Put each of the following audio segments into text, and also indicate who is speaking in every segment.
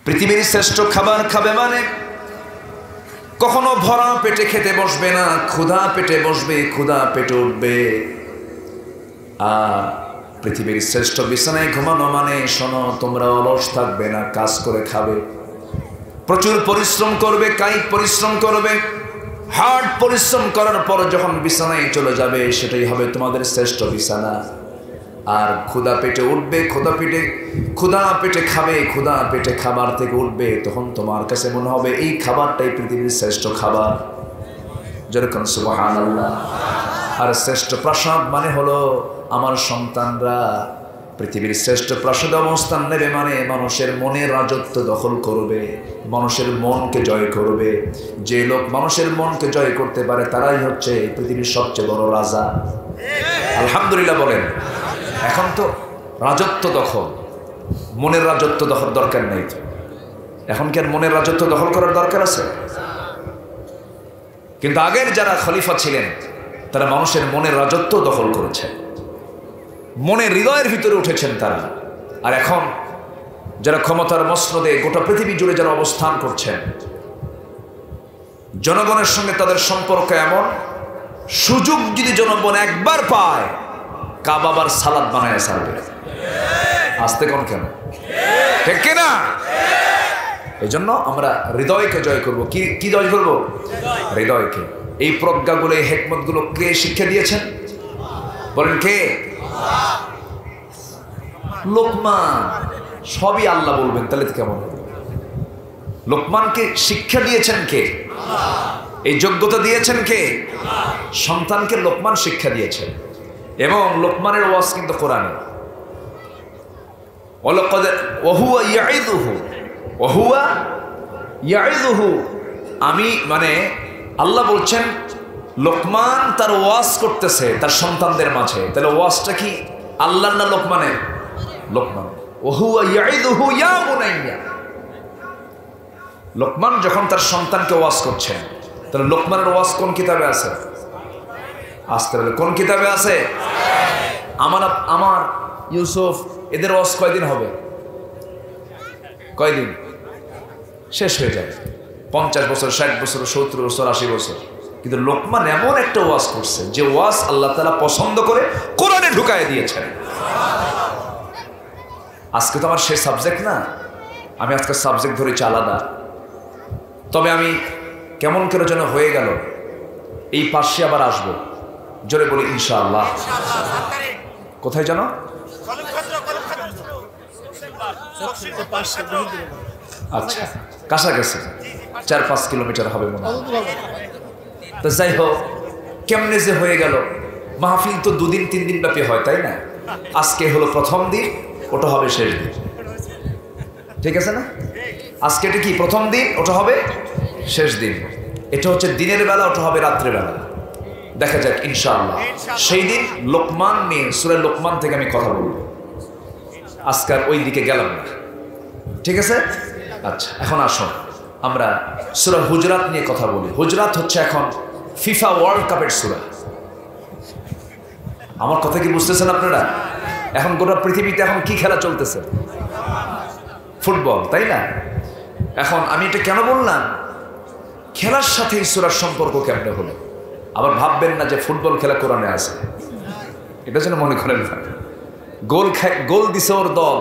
Speaker 1: পৃথিবীর শ্রেষ্ঠ খাবার খাবে মানে কখনো ভরা পেটে খেতে বসবে না, ক্ষুধা পেটে বসবে, ক্ষুধা পেটে উঠবে। আর পৃথিবীর শ্রেষ্ঠ বিছানায় ঘুমানো মানে শোনো, তোমরা অলস থাকবে না, কাজ করে খাবে, প্রচুর পরিশ্রম করবে, কায়িক পরিশ্রম করবে। হার্ড পরিশ্রম করার পর যখন বিছানায় চলে যাবে সেটাই হবে তোমাদের শ্রেষ্ঠ বিছানা। আর ক্ষুধা পেটে উঠবে, ক্ষুধা পেটে খাবে, ক্ষুধা পেটে খাবার থেকে উঠবে, তখন তোমার কাছে মনে হবে এই খাবারটাই পৃথিবীর শ্রেষ্ঠ খাবার। যেরকম সুবহানাল্লাহ। আর শ্রেষ্ঠ প্রাসাদ মানে হলো আমার সন্তানরা পৃথিবীর শ্রেষ্ঠ প্রাসাদে অবস্থান নেবে, মানে মানুষের মনের রাজত্ব দখল করবে, মানুষের মনকে জয় করবে। যে লোক মানুষের মনকে জয় করতে পারে তারাই হচ্ছে পৃথিবীর সবচেয়ে বড় রাজা। আলহামদুলিল্লাহ বলেন। এখন তো রাজত্ব দখল, মনের রাজত্ব দখল দরকার নেই তো। এখন কি আর মনের রাজত্ব দখল করার দরকার আছে? কিন্তু আগের যারা খলিফা ছিলেন তারা মানুষের মনের রাজত্ব দখল করেছে, মনের হৃদয়ের ভিতরে উঠেছেন তারা। আর এখন যারা ক্ষমতার মসনদে গোটা পৃথিবী জুড়ে যারা অবস্থান করছেন, জনগণের সঙ্গে তাদের সম্পর্ক এমন, সুযোগ যদি জনগণ একবার পায় কাবাবার সালাদ বানায় ছাড়বে। আসতে কোন কেন, ঠিক কিনা? এই জন্য আমরা হৃদয়কে জয় করব। কি জয় করব? হৃদয়কে। এই প্রজ্ঞাগুলো, এই হিকমতগুলো কে শিক্ষা দিয়েছেন বলেন? কে? লোকমান। সবই আল্লাহ বলবেন, তাহলে কেমন হবে? লোকমানকে শিক্ষা দিয়েছেন কে? এই যোগ্যতা দিয়েছেন কে? সন্তানকে লোকমান শিক্ষা দিয়েছেন। এবং লোকমানের ওয়াজ কিন্তু কোরআনে। আমি মানে আল্লাহ বলছেন লোকমান তার ওয়াজ করতেছে তার সন্তানদের মাঝে। তাহলে ওয়াজটা কি আল্লাহর না লোকমানের? লোকমান। লোকমান যখন তার সন্তানকে ওয়াজ করছেন, তাহলে লোকমানের ওয়াজ কোন কিতাবে আছে? আসতে হবে কোন কিতাবে আছে? আমার ইউসুফ এদের ওয়াজ কয়দিন হবে? কয়দিন? শেষ হয়ে যাবে। 50 বছর, 60 বছর, 70 বছর, 80 বছর। কিন্তু লোকমান এমন একটা ওয়াজ করছে যে ওয়াজ আল্লাহ তাআলা পছন্দ করে কোরআনে ঢুকায় দিয়েছেন। আজকে তো আমার সেই সাবজেক্ট না, আমি আজকে সাবজেক্ট ধরেছি আলাদা। তবে আমি কেমন করে যেন হয়ে গেল, এই পাশে আবার আসবো, জোরে বলি ইনশাআল্লাহ। কোথায় যেন? আচ্ছা, কাছাকাছি 4-5 কিলোমিটার হবে মনে হয়। তো যাই হোক, কেমনে যে হয়ে গেল। মাহফিল তো 2 দিন 3 দিন ব্যাপী হয়, তাই না? আজকে হলো প্রথম দিন, ওটা হবে শেষ দিন, ঠিক আছে না? আজকে এটা কি প্রথম দিন, ওটা হবে শেষ দিন। এটা হচ্ছে দিনের বেলা, ওটা হবে রাত্রে বেলা। দেখা যাক ইনশাআল্লাহ। সেই দিন লোকমান নিয়ে, সূরা লোকমান থেকে আমি কথা বলবো। আজকাল ওই দিকে গেলাম না, ঠিক আছে? আচ্ছা, এখন আসুন আমরা সূরা হুজরাত নিয়ে কথা বলি। হুজরাত হচ্ছে এখন ফিফা ওয়ার্ল্ড কাপের সূরা। আমার কথা কি বুঝতেছেন আপনারা? এখন গোটা পৃথিবীতে এখন কি খেলা চলতেছে? ফুটবল, তাই না? এখন আমি এটা কেন বললাম, খেলার সাথে এই সূরার সম্পর্ক কেমনে হলো? আবার ভাববেন না যে ফুটবল খেলা কোরআনে আছে, এটা যেন মনে করেন না। গোল দিছে ওর দল,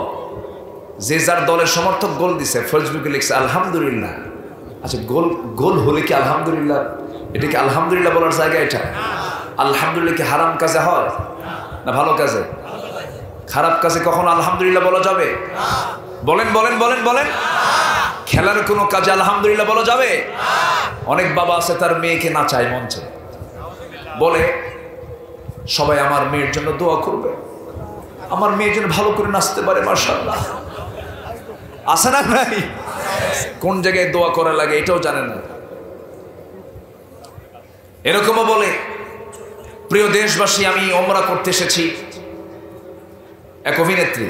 Speaker 1: যে যার দলের সমর্থক গোল দিছে, ফেসবুকে লিখছে আলহামদুলিল্লাহ। আচ্ছা, গোল হলে কি আলহামদুলিল্লাহ? এটা কি আলহামদুলিল্লাহ বলার জায়গা? এটা আলহামদুলিল্লাহ কি হারাম কাজে হয় না ভালো কাজে? খারাপ কাজে কখনো আলহামদুলিল্লাহ বলা যাবে? বলেন বলেন বলেন বলেন। খেলার কোনো কাজে আলহামদুলিল্লাহ বলা যাবে? অনেক বাবা আছে তার মেয়েকে নাচায় মঞ্চে, বলে সবাই আমার মেয়ের জন্য দোয়া করবে, আমার মেয়ের জন্য ভালো করে নাচতে পারে, মাশাআল্লাহ। আছে না নাই? কোন জায়গায় দোয়া করা লাগে এটাও জানে না। এরকমও বলে, প্রিয় দেশবাসী, আমি ওমরা করতে এসেছি, এক অভিনেত্রী,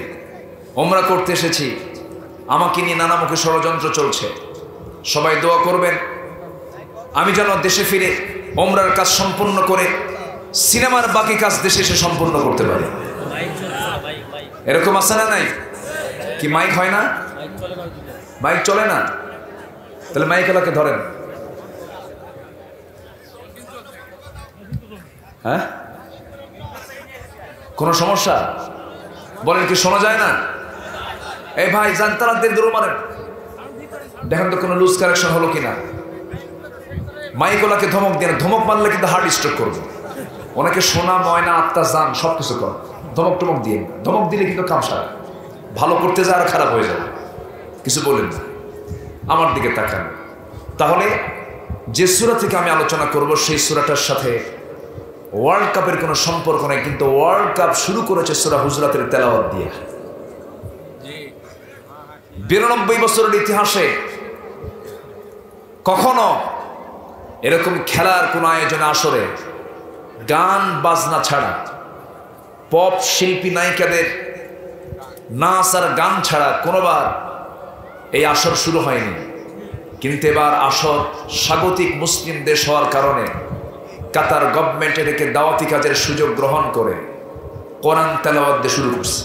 Speaker 1: ওমরা করতে এসেছি, আমাকে নিয়ে নানামুখী ষড়যন্ত্র চলছে, সবাই দোয়া করবেন আমি যেন দেশে ফিরে ওমরার কাজ সম্পূর্ণ করে সিনেমার বাকি কাজ দেশে এসে সম্পূর্ণ করতে পারি। এরকম আছে না নাই? কি মাইক হয় না? মাইক চলে না, তাহলে মাইক এলাকে ধরেন। হ্যাঁ, কোনো সমস্যা? বলেন, কি শোনা যায় না? এই ভাই জানতারা দূর মারেন, দেখেন তো কোনো লুজ কারেকশন হলো কিনা। মাইক ওলাকে ধমক দিয়ে, ধমক মারলে কিন্তু হার্ট স্ট্রোক করবে। ওনাকে সোনা ময়না আত্মা জান সবকিছু কর, ধমক টমক দিয়ে। ধমক দিলে কিন্তু কাম সারা, ভালো করতে যায় আর খারাপ হয়ে যাবে। কিছু বলেন না, আমার দিকে তাকান। তাহলে যে সূরা থেকে আমি আলোচনা করব সেই সূরাটার সাথে ওয়ার্ল্ড কাপের কোনো সম্পর্ক নেই, কিন্তু ওয়ার্ল্ড কাপ শুরু করেছে সূরা হুজরাতের তেলাওয়াত দিয়ে। 92 বছরের ইতিহাসে কখনো এরকম খেলার কোন আয়োজনে আসরে গান বাজনা ছাড়া, পপ শিল্পী নায়িকাদের নাচ আর গান ছাড়া কোনোবার এই আসর শুরু হয়নি। কিন্তু এবার আসর স্বাগতিক মুসলিম দেশ হওয়ার কারণে কাতার গভর্নমেন্ট এটাকে দাওয়াতি কাজের সুযোগ গ্রহণ করে কোরআন তেলাওয়াত দিয়ে শুরু করছে।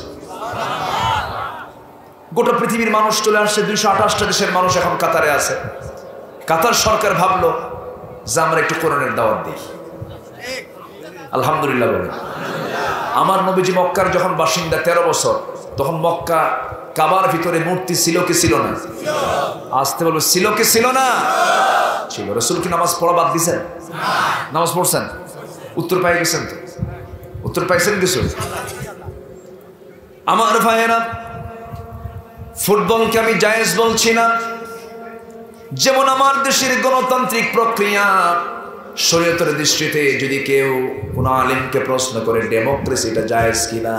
Speaker 1: গোটা পৃথিবীর মানুষ চলে আসছে, 228টা দেশের মানুষ এখন কাতারে আছে। কাতার সরকার ভাবলো যে আমরা একটু কোরআনের দাওয়াত দিই। আলহামদুলিল্লাহ বলে। আমার নবীজি মক্কার যখন বাসিন্দা 13 বছর, তখন মক্কা কাবার ভিতরে মূর্তি ছিল কি ছিল না? আসতে বলবো, ছিল কি ছিল না? ছিল। রাসূল কি নামাজ পড়া বাদ দিয়েছেন? নামাজ পড়ছেন? উত্তর পাই গেছেন তো? উত্তর পাইছেন কিছু? আমার ভাইয়েরা, ফুটবলকে আমি জায়েজ বলছি না। যেমন আমার দেশের গণতান্ত্রিক প্রক্রিয়া, শরীয়তের দৃষ্টিতে যদি কেউ কোন আলেমকে প্রশ্ন করে ডেমোক্রেসিটা জায়েজ কিনা,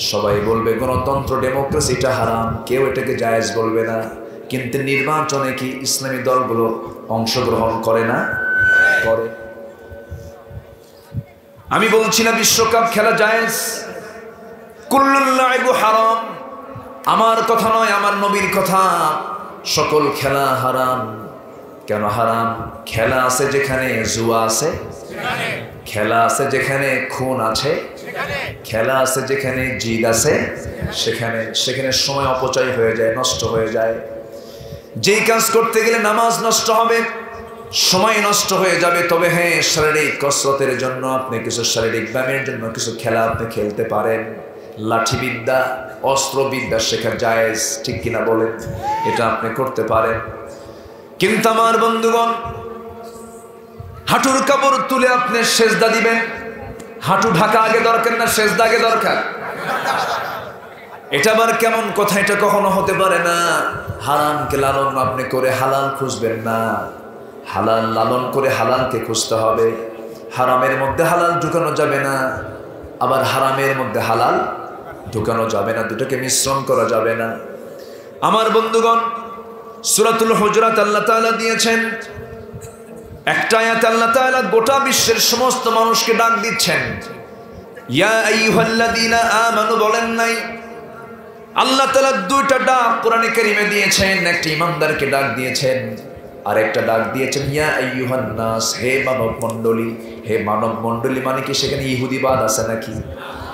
Speaker 1: সবাই বলবে গণতন্ত্র ডেমোক্রেসিটা হারাম, কেউ এটাকে জায়েজ বলবে না। কিন্তু নির্বাচনে কি ইসলামী দলগুলো অংশগ্রহণ করে না? করে। আমি বলছি না বিশ্বকাপ খেলা জায়েজ, কুল্লুল লাইবু হারাম। আমার কথা নয়, আমার নবীর কথা। সকল খেলা হারাম। কেন হারাম? খেলা আছে যেখানে জুয়া আছে, খেলা আছে যেখানে খুন আছে, খেলা আছে যেখানে জিদ আছে, সেখানে সময় অপচয় হয়ে যায়, নষ্ট হয়ে যায়। যেই কাজ করতে গেলে নামাজ নষ্ট হবে, সময় নষ্ট হয়ে যাবে। তবে হ্যাঁ, শারীরিক কসরতের জন্য আপনি কিছু, শারীরিক ব্যায়ামের জন্য কিছু খেলা আপনি খেলতে পারেন। লাঠিবিদ্যা, অস্ত্রবিদ্যা শেখা জায়েজ, ঠিক কিনা বলেন? এটা আপনি করতে পারেন। কিন্তু আমার বন্ধুগণ, হাঁটুর কাপড় তুলে আপনি সেজদা দিবেন, হাঁটু ঢাকা আগে দরকার না সেজদা আগে দরকার? এটা আবার কেমন কথা? এটা কখনো হতে পারে না। হারামকে লালন আপনি করে হালাল খুঁজবেন না, হালাল লালন করে হালালকে খুঁজতে হবে। হারামের মধ্যে হালাল ঢুকানো যাবে না, আবার হারামের মধ্যে হালাল ঢুকানো যাবে না, দুটোকে মিশ্রণ করা যাবে না। আমার বন্ধুগণ, সূরাতুল হুজরাত আল্লাহ তাআলা দিয়েছেন একটা আয়াত। আল্লাহ তাআলা গোটা বিশ্বের সমস্ত মানুষকে ডাক দিচ্ছেন, ইয়া আইয়ুহাল্লাযীনা আমানু বলেন নাই। আল্লাহ তাআলা দুইটা ডাক কোরআনে কারীমে দিয়েছেন। একটা ঈমানদারকে ডাক দিয়েছেন, আর একটা ডাক দিয়েছেন ইয়া আইয়ুহান নাস, হে মানব মণ্ডলী। হে মানব মণ্ডলী মানে কি সেখানে ইহুদিবাদ আছে নাকি?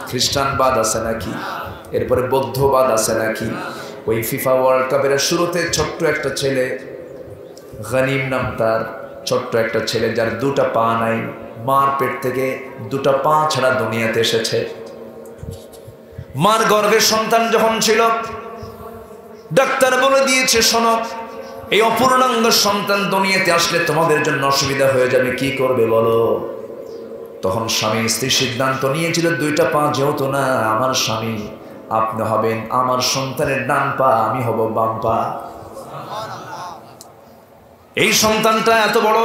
Speaker 1: খ্রিস্টানবাদ আছে নাকি? এরপরে বৌদ্ধবাদ আছে নাকি? ওই ফিফা ওয়ার্ল্ড কাপের শুরুতে ছোট্ট একটা ছেলে, গনিম নাম তার, ছোট্ট একটা ছেলে যার দুটা পা নাই, মার পেট থেকে দুটা পা ছাড়া দুনিয়াতে এসেছে। মার গর্ভের সন্তান যখন ছিল, ডাক্তার বলে দিয়েছে, শোনো, এই অপূর্ণাঙ্গ সন্তান দুনিয়াতে আসলে তোমাদের জন্য অসুবিধা হয়ে যাবে, কি করবে বলো? তখন স্বামী স্ত্রী সিদ্ধান্ত নিয়েছিল, দুইটা পা যেহেতু না আমার স্বামী, আপনি হবেন আমার সন্তানের ডান পা, আমি হব বাম পা। এই সন্তানটা এত বড়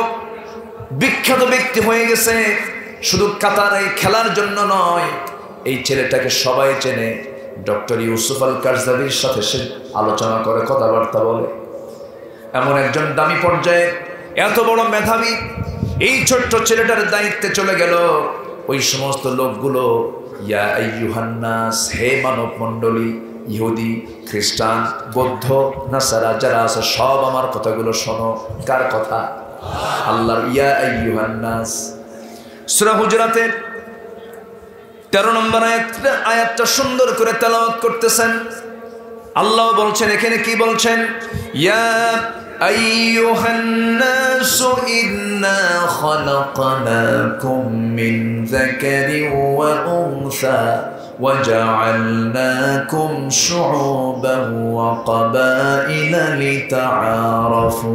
Speaker 1: বিখ্যাত ব্যক্তি হয়ে গেছে, শুধু কাতার এই খেলার জন্য নয়, এই ছেলেটাকে সবাই চেনে। ডক্টর ইউসুফ আল কারজাভির সাথে সে আলোচনা করে, কথাবার্তা বলে। এমন একজন দামি পর্যায়ে এত বড় মেধাবী এই ছোট্ট ছেলেটার দায়িত্বে চলে গেল। ওই সমস্ত লোকগুলো, ইয়া আইয়ুহান নাস, হে মানব মণ্ডলী, ইহুদি, খ্রিস্টান, বৌদ্ধ, নাসারা যারা আছে সব আমার কথাগুলো শোনো। কার কথা? আল্লাহর। ইয়া আইয়ুহান নাস। সূরা হুজরাতের 13 নম্বর আয়াতটা সুন্দর করে তেলাওয়াত করতেছেন। আল্লাহ বলছেন, এখানে কি বলছেন? ইয়া আইয়ুহান নাসু ইন্না খালাকনাকুম মিন যাকারিন ওয়া উনসা ওয়া জাআলনাকুম শুউবান ওয়া ক্বাবাইলা লিতাআরাফু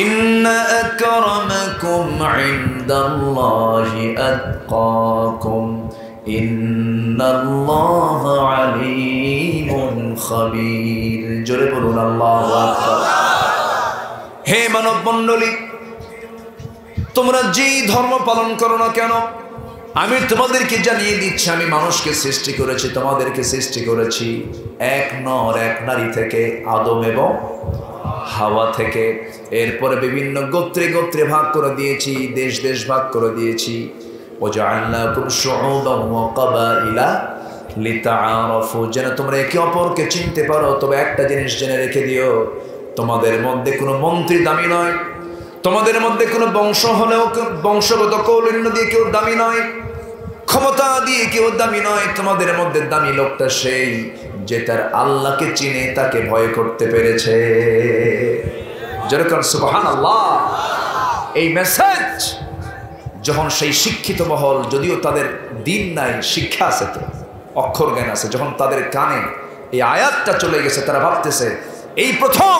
Speaker 1: ইন্না আকরামাকুম ইনদাল্লাহি আতকাকুম ইন্নাল্লাহা আলীমুন খাবীর। জোরে বলুন আল্লাহু আকবার। হে মানব মণ্ডলী, তোমরা যেই ধর্ম পালন করো না কেন, আমি তোমাদেরকে জানিয়ে দিচ্ছি, আমি মানুষকে সৃষ্টি করেছি, তোমাদেরকে সৃষ্টি করেছি এক নর এক নারী থেকে, আদম এবং হাওয়া থেকে। এরপরে বিভিন্ন গোত্রে গোত্রে ভাগ করে দিয়েছি, দেশ দেশ ভাগ করে দিয়েছি। وَجَعَلْنَاكُمْ شُعُوبًا وَقَبَائِلَ لِتَعَارَفُوا, যেন তোমরা একে অপরকে চিনতে পারো। তবে একটা জিনিস জেনে রেখে দিও, তোমাদের মধ্যে কোনো মন্ত্রী দামি নয়, তোমাদের মধ্যে কোনো বংশ হলেও বংশগত কৌলিন্য দিয়ে কেউ দামি নয়, ক্ষমতা দিয়ে কেউ দামি নয়। তোমাদের মধ্যে দামি লোকটা সেই যে তার আল্লাহকে চিনে তাকে ভয় করতে পেরেছে। যেরকম সুবহানাল্লাহ। এই মেসেজ যখন সেই শিক্ষিত মহল, যদিও তাদের দিন নাই, শিক্ষা আছে, তো অক্ষর জ্ঞান আছে, যখন তাদের কানে এই আয়াতটা চলে গেছে, তারা ভাবতেছে এই প্রথম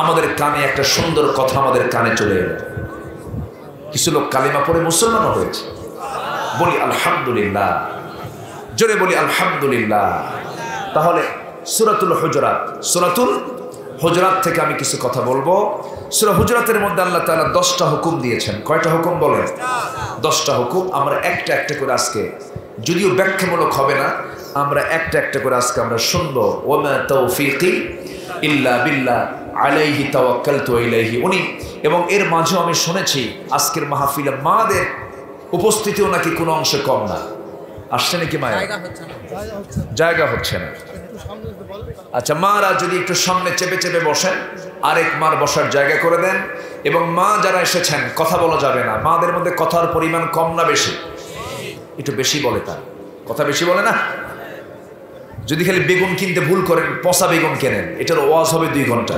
Speaker 1: আমাদের কানে একটা সুন্দর কথা আমাদের কানে চলে এলো। কিছু লোক কালিমা পড়ে মুসলমানও হয়েছে। বলি আলহামদুলিল্লাহ, জোরে বলি আলহামদুলিল্লাহ। তাহলে সূরাতুল হুজুরাত থেকে আমি কিছু কথা বলবো। সূরা হুজুরাতের মধ্যে আল্লাহ তাআলা 10টা হুকুম দিয়েছেন। কয়টা হুকুম বলেন? 10টা হুকুম। আমরা একটা একটা করে আজকে, যদিও ব্যাখ্যামূলক হবে না, আমরা একটা একটা করে আজকে আমরা শুনবো। ওয়ামা তাওফীকি ইল্লা বিল্লাহ আলাইহি তাওয়াক্কালতু ওয়া ইলাইহি উনি। এবং এর মাঝেও আমি শুনেছি আজকের মাহফিলে মাদের উপস্থিতিও নাকি কোনো অংশে কম না। আসছে নাকি মায়া? জায়গা হচ্ছে না। আচ্ছা, মারা যদি একটু সামনে চেপে চেপে বসেন, আরেক মার বসার জায়গা করে দেন। এবং মা যারা এসেছেন, কথা বলা যাবে না। মাদের মধ্যে কথার পরিমাণ কম না বেশি? একটু বেশি বলে, তার কথা বেশি বলে না। যদি খালি বেগুন কিনতে ভুল করেন, পচা বেগুন কেনেন, এটার ওয়াজ হবে 2 ঘন্টা।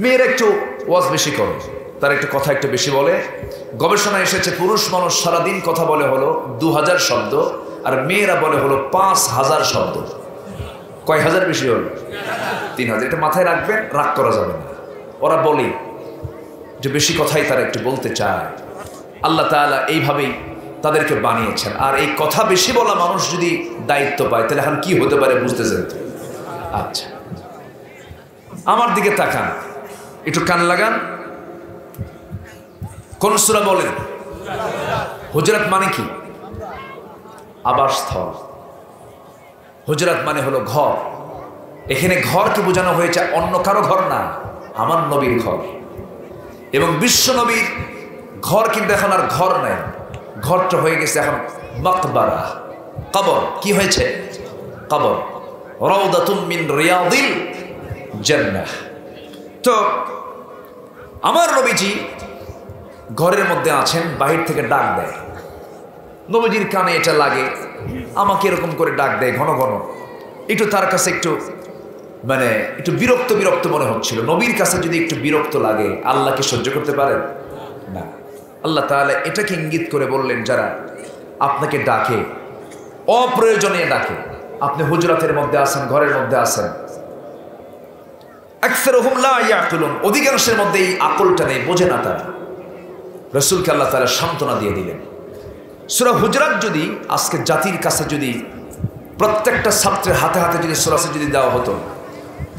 Speaker 1: মেয়েরা একটু ওয়াজ বেশি করে, তার একটু কথা একটু বেশি বলে। গবেষণা এসেছে পুরুষ মানুষ সারাদিন কথা বলে হলো 2000 শব্দ, আর মেয়েরা বলে হলো 5000 শব্দ। কয় হাজার বেশি হলো? 3000। এটা মাথায় রাখবেন, রাগ করা যাবে না। ওরা বলে যে বেশি কথাই তারা একটু বলতে চায়। আল্লাহ তাআলা এইভাবেই তাদেরকে বানিয়েছেন। আর এই কথা বেশি বলা মানুষ যদি দায়িত্ব পায়, তাহলে এখন কি হতে পারে বুঝতেছেন? আচ্ছা, আমার দিকে তাকান, একটু কান লাগান। কোন সূরা বলেন? হুজুরাত মানে কি? আবাসস্থল। হুজুরাত মানে হলো ঘর। এখানে ঘরকে বোঝানো হয়েছে অন্য কারো ঘর না, আমার নবীর ঘর। এবং বিশ্ব নবীর ঘর কিন্তু এখন আর ঘর নাই, ঘরটা হয়ে গেছে এখন মাকবারা, কবর। কি হয়েছে? কবর। রাউদাতুম মিন রিয়াদিল জান্নাহ। তো আমার নবীজি ঘরের মধ্যে আছেন, বাহির থেকে ডাক দেয়। নবীজির কানে এটা লাগে, আমাকে এরকম করে ডাক দেয় ঘন ঘন। একটু তার কাছে একটু মানে একটু বিরক্ত বিরক্ত মনে হচ্ছিল। নবীর কাছে যদি একটু বিরক্ত লাগে, আল্লাহকে সহ্য করতে পারেন না। আল্লাহ তাআলা এটাকে ইঙ্গিত করে বললেন, যারা আপনাকে ডাকে, অপ্রয়োজনীয় ডাকে, আপনি হুজরাতের মধ্যে আছেন, ঘরের মধ্যে আছেন, আকসারুহুম লা ইয়াকুলুন, অধিকাংশের মধ্যেই আকলটা নেই, বোঝে না তারা। রাসূলকে আল্লাহ তাআলা সান্ত্বনা দিয়ে দিলেন। সূরা হুজরাত যদি আজকে জাতির কাছে যদি প্রত্যেকটা ছাত্রের হাতে হাতে যদি সূরা যদি দেওয়া হতো,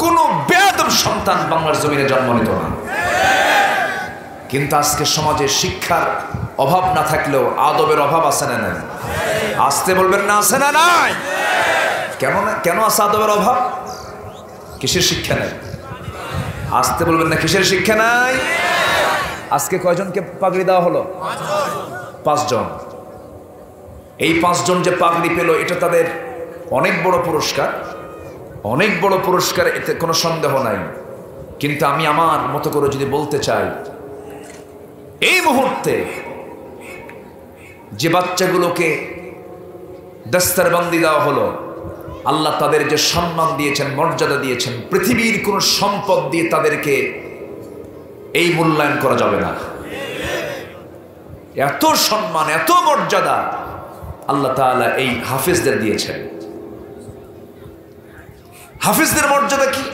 Speaker 1: কোনো বেয়াদব সন্তান বাংলার জমিনে জন্ম নিত না। কিন্তু আজকে সমাজে শিক্ষার অভাব না থাকলেও আদবের অভাব আছে না নাই? আসতে বলবেন না, আছে না নাই? কেন আছে আদবের অভাব? কিসের শিক্ষা নাই? আসতে বলবেন না, কিসের শিক্ষা নাই? আজকে কয়জনকে পাগড়ি দেওয়া হলো? 5 জন। এই 5 জন যে পাগড়ি পেল, এটা তাদের অনেক বড় পুরস্কার, অনেক বড় পুরস্কার, এতে কোনো সন্দেহ নাই। কিন্তু আমি আমার মতো করে যদি বলতে চাই, এই মুহূর্তে যে বাচ্চাগুলোকে দস্তরবন্দি দেওয়া হলো, আল্লাহ তাদের যে সম্মান দিয়েছেন, মর্যাদা দিয়েছেন, পৃথিবীর কোন সম্পদ দিয়ে তাদেরকে এই মূল্যায়ন করা যাবে না। এত সম্মান, এত মর্যাদা আল্লাহ তাআলা এই হাফেজদের দিয়েছেন। হাফেজদের মর্যাদা কি,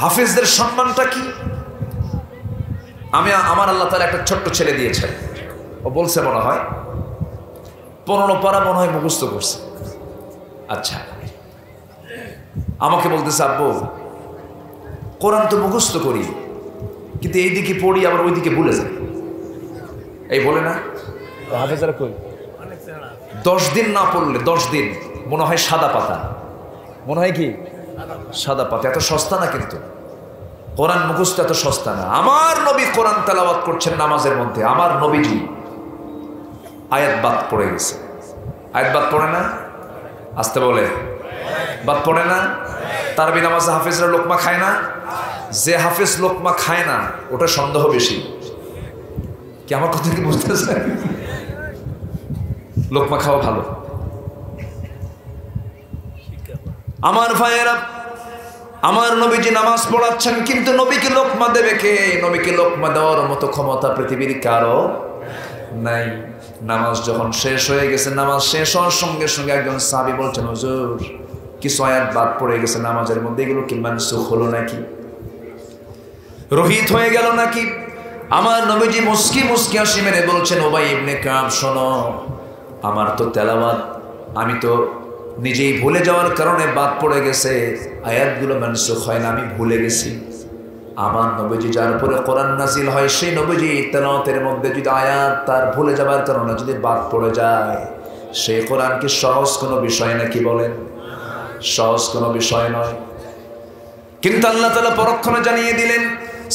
Speaker 1: হাফেজদের সম্মানটা কি? আমার আল্লাহ তাআলা একটা ছোট্ট ছেলে দিয়েছেন, ও বলছে মনে হয় 15 পারা মনে হয় মুখস্থ করছে। আচ্ছা, আমাকে বলতেছে আব্বু কোরআন তো মুখস্থ করি, কিন্তু এইদিকে পড়ি আবার ওইদিকে ভুলে যাই। এই বলে না হাফেজরা কই 10 দিন না পড়লে 10 দিন মনে হয় সাদা পাতা, মনে হয় কি সাদা পাতা। এত সস্তা না কিন্তু কোরআন মুখস্থ, এত সস্তা না। আমার নবী কোরআন তেলাওয়াত করছেন নামাজের মধ্যে, আমার নবীজি আয়াত বাদ পড়ে গেছে। আয়াত বাদ পড়ে না, আসতে বলে বাদ পড়ে না। তারাবি নামাজে হাফেজরা লোকমা খায় না। যে হাফেজ লোকমা খায় না ওটা সন্দেহ বেশি। কি আমার কথা কি বুঝতেছে? লোকমা খাওয়া ভালো। আমার ভাইয়েরা, আমার নবীজি নামাজ পড়াচ্ছেন, কিন্তু নবীকে লোকমা দেবে কে? নবীকে লোকমা দেওয়ার মতো ক্ষমতা পৃথিবীর কারো নাই। নামাজ যখন শেষ হয়ে গেছে, নামাজ শেষ হওয়ার সঙ্গে সঙ্গে একজন সাহাবী বলছেন, হুজুর কিছু আয়াত বাদ পড়ে গেছে নামাজের মধ্যে, এগুলো কি মানসুখ হলো নাকি, রহিত হয়ে গেল নাকি? আমার নবীজি মুস্কি মুস্কি হাসি মেরে বলছেন, উবাই ইবনে কাব শোনো, আমার তো তেলাওয়াত আমি তো নিজেই ভুলে যাওয়ার কারণে বাদ পড়ে গেছে, আয়াতগুলো মানসুখ হয় না, আমি ভুলে গেছি। আমার নবীজি যার উপরে কোরআন নাজিল হয়, সেই নবীজি তেলাওয়াতের মধ্যে যদি আয়াত তার ভুলে যাবার কারণে যদি বাদ পড়ে যায়, সেই কোরআন কি সহজ কোনো বিষয় নাকি? বলেন, সহজ কোনো বিষয় নয়। কিন্তু আল্লাহ তাআলা পরক্ষণে জানিয়ে দিলেন,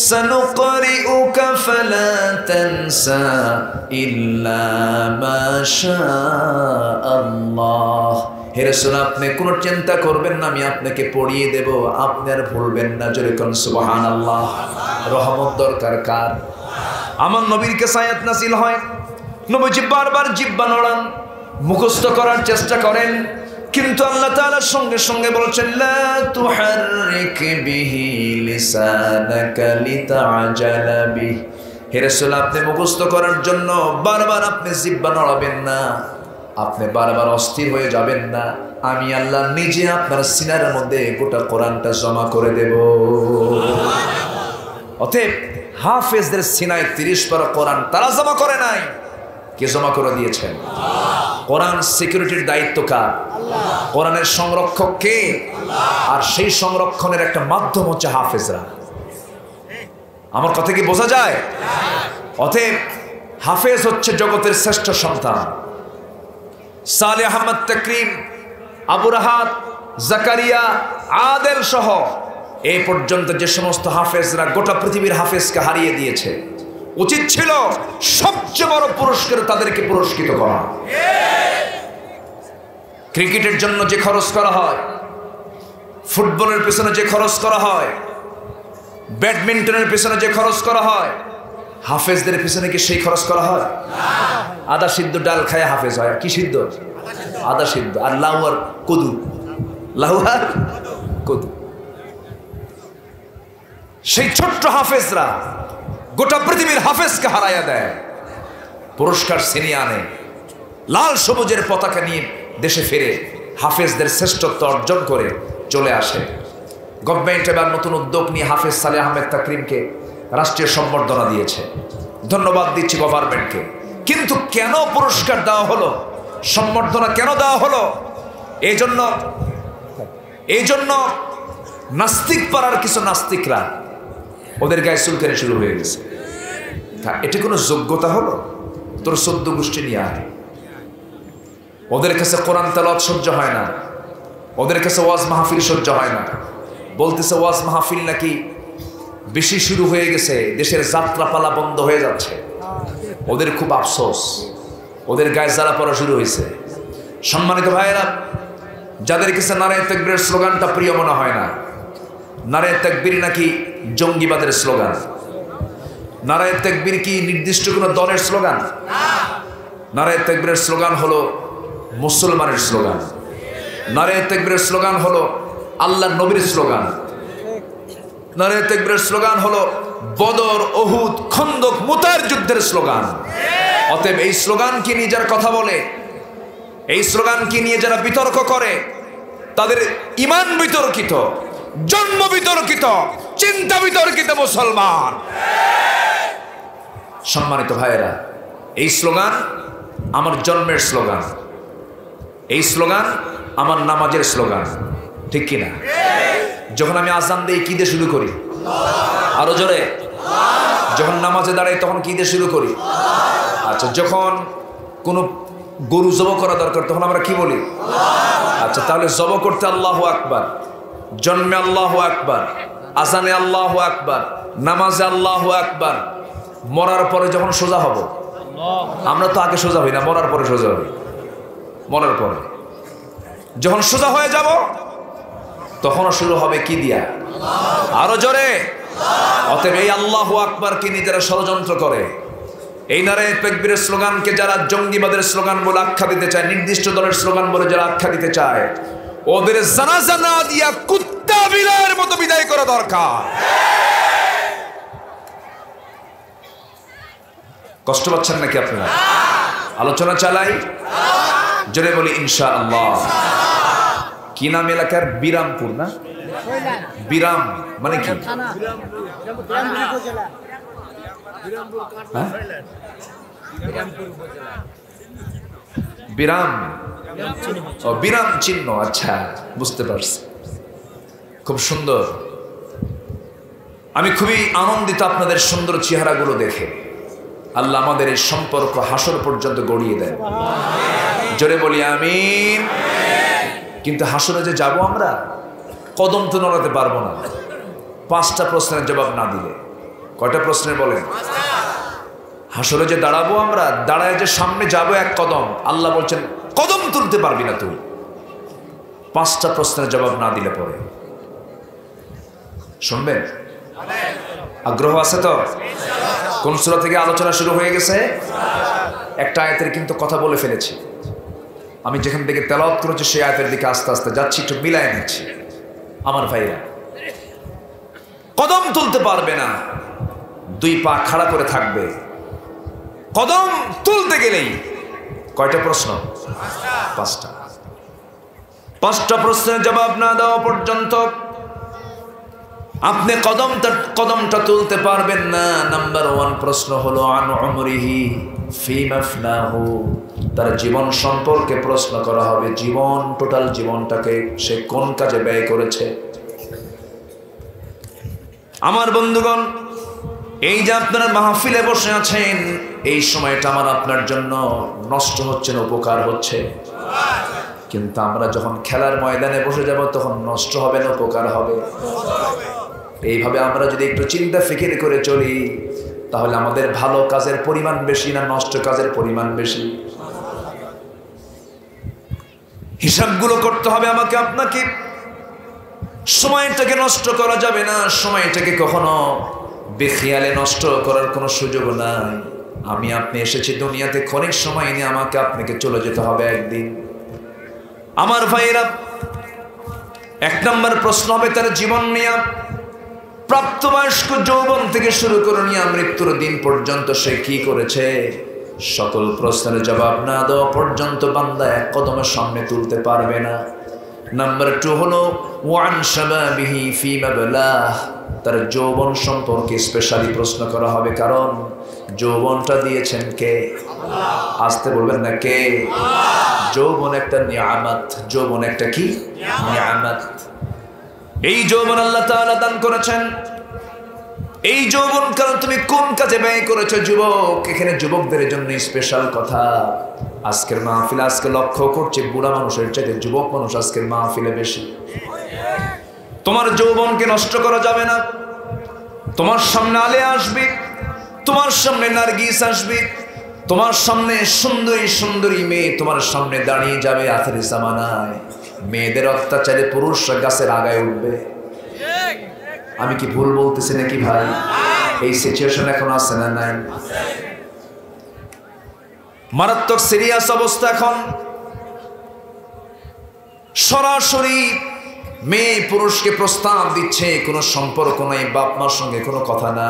Speaker 1: সানুকরিউকা ফালা তানসা ইল্লা মা শাআল্লাহ। হে রাসূল, আপনি কোনো চিন্তা করবেন না, আমি আপনাকে পড়িয়ে দেব, আপনি আর ভুলবেন না। জোরে কোন সুবহানাল্লাহ। রহমত দরকার কার? আমার নবীর কাছে আয়াত নাযিল হয়, নবীজি বারবার জিহ্বা নড়ান, মুখস্থ করার চেষ্টা করেন, কিন্তু আল্লাহ তাআলা সঙ্গে সঙ্গে বলছেন, লা তুহাররিক বিহি লিসানাকা লিতাআজালা বিহি। হে রাসূল, আপনি মুখস্থ করার জন্য বারবার আপনি জিহ্বা নড়াবেন না, আপনি বারবার অস্থির হয়ে যাবেন না, আমি আল্লাহ নিজে আপনার সিনার মধ্যে গোটা কোরআনটা জমা করে দেব। অতএব হাফেজদের সিনায় 30 পারা কোরআন তারা জমা করে নাই, কে জমা করে দিয়েছেন? কোরআন সিকিউরিটির দায়িত্ব কার? কোরআনের সংরক্ষক কে? আর সেই সংরক্ষণের একটা মাধ্যম হচ্ছে হাফেজরা। আমার কথা কি বোঝা যায়? অতএব হাফেজ হচ্ছে জগতের শ্রেষ্ঠ সন্তান। সালেহ আহমদ তাকরিম, আবু রাহাত, জাকারিয়া, আদেল সহ এই পর্যন্ত যে সমস্ত হাফেজরা গোটা পৃথিবীর হাফেজকে হারিয়ে দিয়েছে, উচিত ছিল সবচেয়ে বড় পুরস্কার তাদেরকে পুরস্কৃত করা। ক্রিকেটের জন্য যে খরচ করা হয়, ফুটবলের পেছনে যে খরচ করা হয়, ব্যাডমিন্টনের পেছনে যে খরচ করা হয়, হাফেজদের পেছনে কি সেই খরচ করা হয়? আদা সিদ্ধ ডাল খায় হাফেজ হয়। কি সিদ্ধ? আদা সিদ্ধ। আর লাউ আর কদু, লাউ আর কদু। সেই ছোট্ট হাফেজরা গোটা পৃথিবীর হাফেজকে হারাইয়া দেয়, পুরস্কার ছিনিয়ে আনে, লাল সবুজের পতাকা নিয়ে দেশে ফিরে হাফেজদের শ্রেষ্ঠত্ব অর্জন করে চলে আসে। গভর্নমেন্ট এবার নতুন উদ্যোগ নিয়ে হাফেজ সালেহ আহমেদ তাকরিমকে রাষ্ট্রীয় সম্বর্ধনা দিয়েছে, ধন্যবাদ দিচ্ছি গভর্নমেন্টকে। কিন্তু কেন পুরস্কার দেওয়া হলো, সম্বর্ধনা কেন দেওয়া হলো? এই জন্য নাস্তিক পাড়ার কিছু নাস্তিকরা ওদের গায়ে চুলকানি শুরু হয়ে গেছে। এটা কোনো যোগ্যতা হলো? তোর 14 গোষ্ঠী নিয়ে আয়। ওদের কাছে কোরআন তেলাওয়াত সহ্য হয় না, ওদের কাছে ওয়াজ মাহফিল সহ্য হয় না। বলতেছে ওয়াজ মাহফিল নাকি বেশি শুরু হয়ে গেছে, দেশের যাত্রাপালা বন্ধ হয়ে যাচ্ছে। ওদের খুব আফসোস, ওদের গায়ে জ্বালা পড়া শুরু হয়েছে। সম্মানিত ভাইয়েরা, যাদের কাছে নারায়ে তাকবীরের স্লোগানটা প্রিয় মনে হয় না, নারায়ে তাকবীর নাকি জঙ্গিবাদের স্লোগান। নারায়ে তাকবীর কি নির্দিষ্ট কোনো দলের স্লোগান? নারায়ে তাকবীরের স্লোগান হলো মুসলমানের স্লোগান। নারে তাকবীরের স্লোগান হলো আল্লাহর নবীর স্লোগান। নারে তাকবীরের স্লোগান হলো বদর, উহুদ, খন্দক, মুতার যুদ্ধের স্লোগান। অতএব এই স্লোগানকে নিয়ে যারা কথা বলে, এই স্লোগানকে নিয়ে যারা বিতর্ক করে, তাদের ঈমান বিতর্কিত, জন্ম বিতর্কিত, চিন্তা বিতর্কিত মুসলমান। সম্মানিত ভাইয়েরা, এই স্লোগান আমার জন্মের স্লোগান, এই স্লোগান আমার নামাজের স্লোগান, ঠিক কিনা? যখন আমি আজান দিই কি দিয়ে শুরু করি? আরো জোরে। যখন নামাজে দাঁড়াই তখন কি দিয়ে শুরু করি? আচ্ছা, যখন কোনো গরু জবাই করা দরকার তখন আমরা কি বলি? আচ্ছা, তাহলে জবাই করতে আল্লাহু আকবার, জন্মে আল্লাহু আকবার, আজানে আল্লাহু আকবার, নামাজে আল্লাহু আকবার, মরার পরে যখন সোজা হব, আমরা তো আগে সোজা হই না, মরার পরে সোজা হই। মরার পরে যখন সোজা হয়ে যাব তখনও শুরু হবে কি দিয়া? আরো জোরে। অতএব এই আল্লাহু আকবারকে নিয়ে যারা ষড়যন্ত্র করে, এই নারে তাকবীরের স্লোগানকে যারা জঙ্গিবাদের স্লোগান বলে আখ্যা দিতে চায়, নির্দিষ্ট দলের স্লোগান বলে যারা আখ্যা দিতে চায়, ওদের জানাজা না দিয়া কুত্তা বিলাইয়ের মতো বিদায় করা দরকার। কষ্ট পাচ্ছেন নাকি আপনারা? আলোচনা চালাই, জোরে বলি ইনশাআল্লাহ। কি নাম এলাকার? বিরামপুর না? বিরাম মানে কি? বিরাম, ও বিরাম চিহ্ন। আচ্ছা, বুঝতে পারছি, খুব সুন্দর। আমি খুবই আনন্দিত আপনাদের সুন্দর চেহারাগুলো দেখে। আল্লাহ আমাদের এই সম্পর্ক হাসর পর্যন্ত গড়িয়ে দেয়। জোরে বলি আমিন। কিন্তু হাসরে যে যাব আমরা, কদম তো নড়াতে পারবো না 5টা প্রশ্নের জবাব না দিলে। কয়টা প্রশ্নের বলেন? হাসরে যে দাঁড়াবো আমরা, দাঁড়ায় যে সামনে যাবো এক কদম, আল্লাহ বলছেন কদম তুলতে পারবি না তুই 5টা প্রশ্নের জবাব না দিলে পরে। শুনবেন? আগ্রহ আছে তো? কোন সূরা থেকে আলোচনা শুরু হয়ে গেছে? একটা আয়াতের কিন্তু কথা বলে ফেলেছি। আমি যেখান থেকে তেলাওয়াত করেছি সেই আয়াতের দিকে আস্তে আস্তে যাচ্ছি, একটু মিলায় নিচ্ছি। আমার ভাইরা, কদম তুলতে পারবে না, 2 পা খাড়া করে থাকবে। কদম তুলতে গেলেই কয়টা প্রশ্ন? 5টা। 5টা প্রশ্নের জবাব না দেওয়া পর্যন্ত আপনি কদমটা তুলতে পারবেন না। নাম্বার 1 প্রশ্ন হলো আন উমরিহি ফিমা আফনাহু, তার জীবন সম্পর্কে প্রশ্ন করা হবে। জীবন, টোটাল জীবনটাকে সে কোন কাজে ব্যয় করেছে। আমার বন্ধুগণ, এই যে আপনারা মাহফিলে বসে আছেন, এই সময়টা আমার আপনার জন্য নষ্ট হচ্ছে না, উপকার হচ্ছে। কিন্তু আমরা যখন খেলার ময়দানে বসে যাব তখন নষ্ট হবে না, উপকার হবে। এইভাবে আমরা যদি একটু চিন্তা ফিকির করে চলি, তাহলে আমাদের ভালো কাজের পরিমাণ বেশি না নষ্ট কাজের পরিমাণ বেশি? হিসাবগুলো করতে হবে আমাকে আপনাকে। সময়টাকে নষ্ট করা যাবে না, সময়টাকে কখনো বেখিয়ালে নষ্ট করার কোনো সুযোগ নাই। আমি আপনি এসেছি দুনিয়াতে ক্ষণিক সময় নিয়ে, আমাকে আপনাকে চলে যেতে হবে একদিন। আমার ভাইয়েরা, 1 নম্বর প্রশ্ন হবে তার জীবন নিয়ে। প্রাপ্তবয়স্ক যৌবন থেকে শুরু করে নিয়ে মৃত্যুর দিন পর্যন্ত সে কি করেছে, সকল প্রশ্নের জবাব না দেওয়া পর্যন্ত বান্দা এক কদমের সামনে তুলতে পারবে না। নাম্বার 2 হলো ওয়ান শাবাবিহি ফিমা বালাহ, তার যৌবন সম্পর্কে স্পেশালি প্রশ্ন করা হবে। কারণ যৌবনটা দিয়েছেন কে? আসতে বলবেন না কে? যৌবন একটা নিয়ামত। যৌবন একটা কি? নিয়ামত। এই যৌবন আল্লাহ তাআলা দান করেছেন। এই যৌবন কারণ তুমি কোন কাজে ব্যয় করেছো যুবক। এখানে যুবকদের জন্য স্পেশাল কথা। আজকের মাহফিলে আজকে লক্ষ্য করছি বুড়া মানুষের চাইতে যুবক মানুষ আজকের মাহফিলে বেশি। তোমার যৌবনকে নষ্ট করা যাবে না। তোমার সামনে আলে আসবে, তোমার সামনে নার্গিস আসবে, তোমার সামনে সুন্দরী সুন্দরী মেয়ে তোমার সামনে দাঁড়িয়ে যাবে। আখেরি জামানায় মেয়েদের অত্যাচারে পুরুষরা গাছের আগায় উঠবে। আমি কি ভুল বলতেছি নাকি ভাই? এই সিচুয়েশন এখন আছে না? নাই, মারাত্মক সিরিয়াস অবস্থা। এখন সরাসরি মেয়ে পুরুষকে প্রস্তাব দিচ্ছে, কোনো সম্পর্ক নাই, বাপ মার সঙ্গে কোনো কথা না।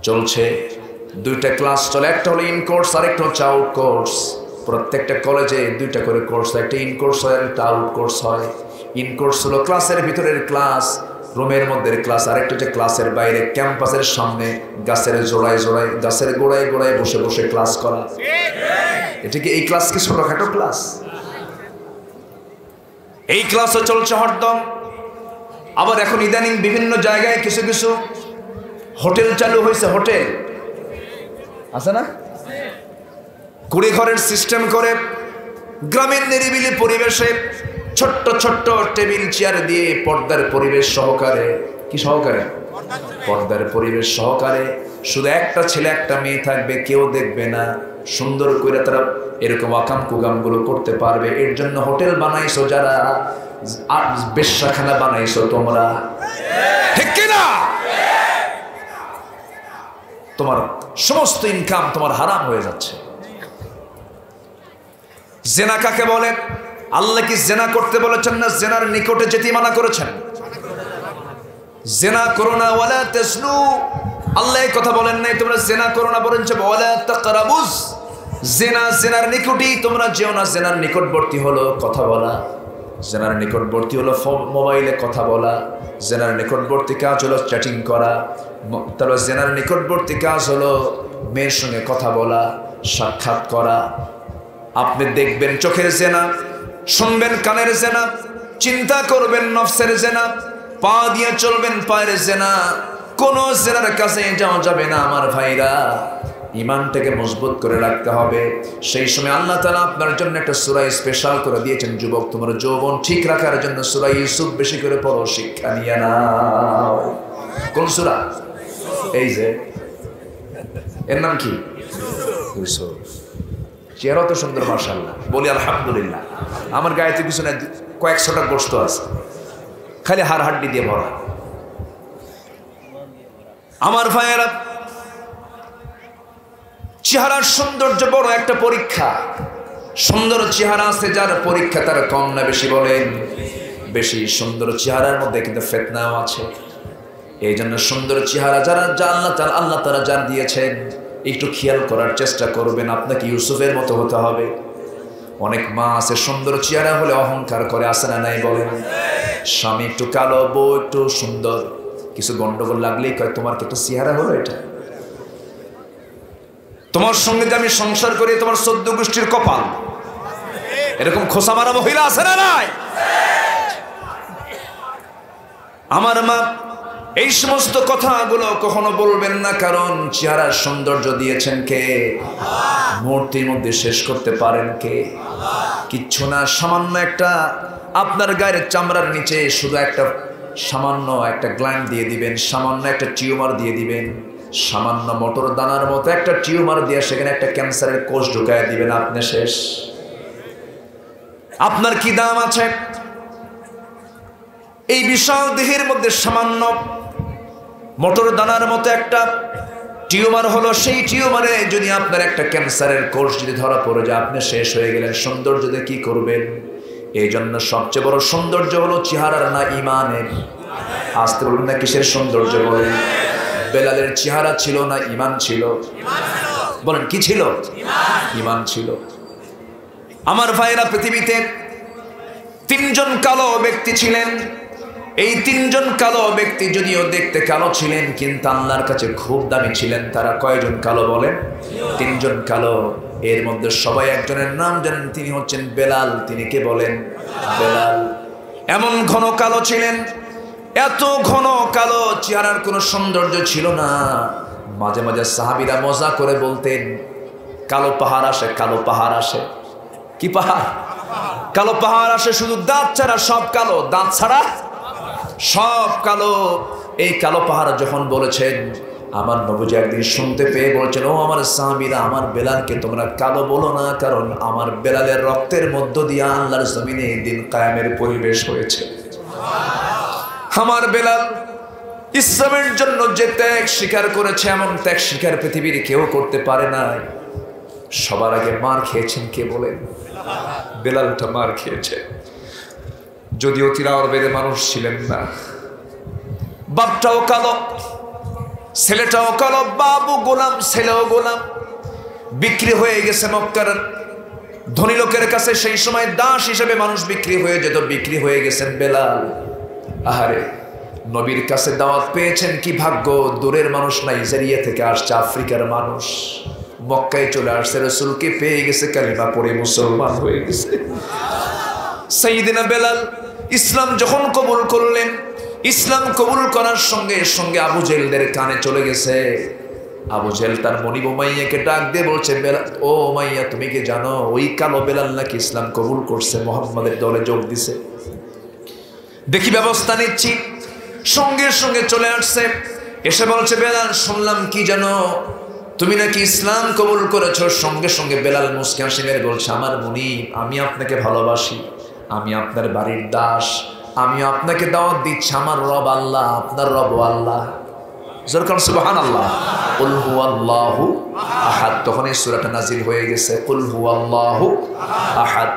Speaker 1: চলছে দুইটা ক্লাস চলে, একটা হলো ইন কোর্স আর একটা হচ্ছে আউট কোর্স। প্রত্যেকটা কলেজে দুইটা করে কোর্স, একটা ইন কোর্স হয়, একটা আউট কোর্স হয়। ইন কোর্স হলো ক্লাসের ভিতরের ক্লাস, রুমের মধ্যে ক্লাস, আরেকটা হচ্ছে ক্লাসের বাইরে ক্যাম্পাসের সামনে গাছের জোড়ায় জোড়ায়, গাছের গোড়ায় গোড়ায় বসে বসে ক্লাস করা। এটা কি এই ক্লাস কি ছোটখাটো ক্লাস? এই ক্লাসও চলছে হরদম। আবার এখন ইদানিং বিভিন্ন জায়গায় কিছু কিছু হোটেল চালু হয়েছে, হোটেল আছে না, কুড়ি ঘরের সিস্টেম করে গ্রামের নিরিবিলি পরিবেশে ছোট্ট ছোট্ট টেবিল চেয়ার দিয়ে পর্দার পরিবেশ সহকারে, কি সহকারে, পর্দার পরিবেশ সহকারে, শুধু একটা ছেলে একটা মেয়ে থাকবে, কেউ দেখবে না, সুন্দর করে তারা এরকম আকাম কুকাম গুলো করতে পারবে। এর জন্য হোটেল বানাইছো যারা, বেশ্যাখানা বানাইছো তোমরা, ঠিক কিনা? তোমার সমস্ত ইনকাম তোমার হারাম হয়ে যাচ্ছে। জেনা কাকে বলে? আল্লাহ কি জেনা করতে বলেছেন না জেনার নিকটে যেতে মানা করেছেন? জেনা করো না, ওয়ালা তাজনু, আল্লাহ এই কথা বলেন নাই তোমরা জেনা করো না, বলেন যে ওয়ালা তাকরাবুস, জেনা, জেনার নিকটেই তোমরা যেও না। জেনার নিকটবর্তী হলো কথা বলা, জেনার নিকটবর্তী হলো মোবাইলে কথা বলা, জেনার নিকটবর্তী কাজ হলো চ্যাটিং করা, তারপর জেনার নিকটবর্তী কাজ হলো মেয়ের সঙ্গে কথা বলা, সাক্ষাৎ করা। আপনি দেখবেন চোখের জেনা, শুনবেন কানের জেনা, চিন্তা করবেন নফসের জেনা, পা দিয়ে চলবেন পায়ের জেনা। কোন জেনার কাছে যাওয়া যাবে না আমার ভাইরা। ইমানটাকে মজবুত করে রাখতে হবে। সেই সময় আল্লাহ তাআলা আপনার জন্য একটা সূরা স্পেশাল করে দিয়েছেন, যুবক তোমার যৌবন ঠিক রাখার জন্য সূরা ইউসুফ বেশি করে পড়ো, শিক্ষা নিয়ে নাও। কোন সূরা? এই যে এর নাম কি? ইউসুফ। চেহারা তো সুন্দর মাশাআল্লাহ, বলি আলহামদুলিল্লাহ। আমার গায়েতে পিছনে কয়েকশোটা গোশত আছে, খালি হাড় হাড্ডি দিয়ে ভরা। আমার ভাইয়েরা, চেহারার সৌন্দর্য বড় একটা পরীক্ষা। সুন্দর চেহারা আছে যার, পরীক্ষা তার কম না বেশি বলেন? বেশি। সুন্দর চেহারার মধ্যে কিন্তু ফিতনাও আছে। এই জন্য সুন্দর চেহারা যারা, যা আল্লাহ তাআলা যার দিয়েছেন, একটু খেয়াল করার চেষ্টা করবেন। আপনাকে ইউসুফের মতো হতে হবে। অনেক মা আছে সুন্দর চেহারা হলে অহংকার করে, আসে না নাই বলেন? স্বামী একটু কালো, বউ একটু সুন্দর, কিছু গন্ডগোল লাগলেই কয় তোমার কি একটু চেহারা হলো এটা? তোমার সঙ্গে যে আমি সংসার করি তোমার 14 গোষ্ঠীর কপাল। এরকম খোসা মারা মহিলা আছে না নাই? আমার মা, এই সমস্ত কথাগুলো কখনো বলবেন না, কারণ চেহারার সৌন্দর্য দিয়েছেন কে? মুহূর্তের মধ্যে শেষ করতে পারেন কে? কিচ্ছু না। সামান্য একটা আপনার গায়ের চামড়ার নিচে শুধু একটা সামান্য একটা গ্ল্যান্ড দিয়ে দিবেন, সামান্য একটা টিউমার দিয়ে দিবেন, সামান্য মোটর দানার মতো একটা টিউমার দিয়ে সেখানে একটা ক্যান্সারের কোষ ঢুকায় দিবেন, আপনি শেষ। আপনার কি দাম আছে? এই বিশাল দেহের মধ্যে সামান্য মোটর দানার মতো একটা টিউমার হলো, সেই টিউমারে যদি আপনার একটা ক্যান্সারের কোষ যদি ধরা পড়ে যায়, আপনি শেষ হয়ে গেলেন। সৌন্দর্য দিয়ে কি করবেন? এই জন্য সবচেয়ে বড় সৌন্দর্য হলো চেহারার না ইমানের। আসতে বলুন না, কিসের সৌন্দর্য বলেন? বেলালের চেহারা ছিল না ইমান ছিল? বলেন কি ছিল? ইমান ছিল। আমার ভাইয়েরা, পৃথিবীতে 3 জন কালো ব্যক্তি ছিলেন। এই 3 জন কালো ব্যক্তি যদিও দেখতে কালো ছিলেন, কিন্তু আল্লাহর কাছে খুব দামি ছিলেন। তারা কয়জন কালো বলেন? 3 জন কালো। এর মধ্যে সবাই একজনের নাম জানেন, তিনি হচ্ছেন বেলাল। তিনি কে বলেন? বেলাল। এমন ঘন কালো ছিলেন, এত ঘন কালো, চেহারার কোনো সৌন্দর্য ছিল না। মাঝে মাঝে সাহাবীরা মজা করে বলতেন, কালো পাহাড় আসে, কালো পাহাড় আসে। কি পাহাড়? কালো পাহাড় আসে, শুধু দাঁত ছাড়া সব কালো, দাঁত ছাড়া সব কালো। এই কালো পাহাড় যখন বলেছেন, আমার নবীজি একদিন শুনতে পেয়ে বলছেন, ও আমার সাহাবীরা, আমার বেলালকে তোমরা কালো বলো না, কারণ আমার বেলালের রক্তের মধ্য দিয়ে আল্লাহর জমিনে দিন কায়েমের পরিবেশ হয়েছে। আমার বেলাল ইসলামের জন্য যে ত্যাগ স্বীকার করেছে, এমন ত্যাগ স্বীকার পৃথিবীর কেউ করতে পারে না। সবার আগে মার খেয়েছেন কে বলেন? বেলালটা মার খেয়েছে। যদিও তিরা আরবের মানুষ ছিলেন না, বাপটাও কালো, ছেলেটাও কালো, বাবু গোলাম, ছেলেও গোলাম, বিক্রি হয়ে গেছে মক্কার ধনী লোকের কাছে। সেই সময় দাস হিসেবে মানুষ বিক্রি হয়ে যেত, বিক্রি হয়ে গেছেন বেলাল। আহারে, নবীর কাছে দাওয়াত পেয়েছেন, কি ভাগ্য! দূরের মানুষ, নাইজেরিয়া থেকে আসছে, আফ্রিকার মানুষ, মক্কায় চলে আসছে, রাসূলকে পেয়ে গেছে, কালিমা পড়ে মুসলমান হয়ে গেছে। সাইয়্যিদিনা বেলাল ইসলাম যখন কবুল করলেন, ইসলাম কবুল করার সঙ্গে সঙ্গে আবু জেহেলদের কানে চলে গেছে। আবু জেহেল তার মনিব উমাইয়াকে ডাক দিয়ে বলছে, বেলাল, ও উমাইয়া, তুমি কি জানো ওই কালো বেলাল নাকি ইসলাম কবুল করছে, মুহাম্মাদের দলে যোগ দিছে? দেখি ব্যবস্থা নিচ্ছি। সঙ্গে সঙ্গে চলে আসছে, এসে বলছে, বেলাল, শুনলাম কি জানো, তুমি নাকি ইসলাম কবুল করেছো। সঙ্গে সঙ্গে বেলাল মুস্কি হাসি মেরে বলছে, আমার মুনিব, আমি আপনাকে ভালোবাসি, আমি আপনার বাড়ির দাস, আমিও আপনাকে দাওয়াত দিচ্ছি, আমার রব আল্লাহ, আপনার রব আল্লাহ। জোরকার সুবহানাল্লাহ। কুল হুয়াল্লাহু আহাদ। তখন এই সূরাটা নাজিল হয়ে গেছে, কুল হুয়াল্লাহু আহাদ।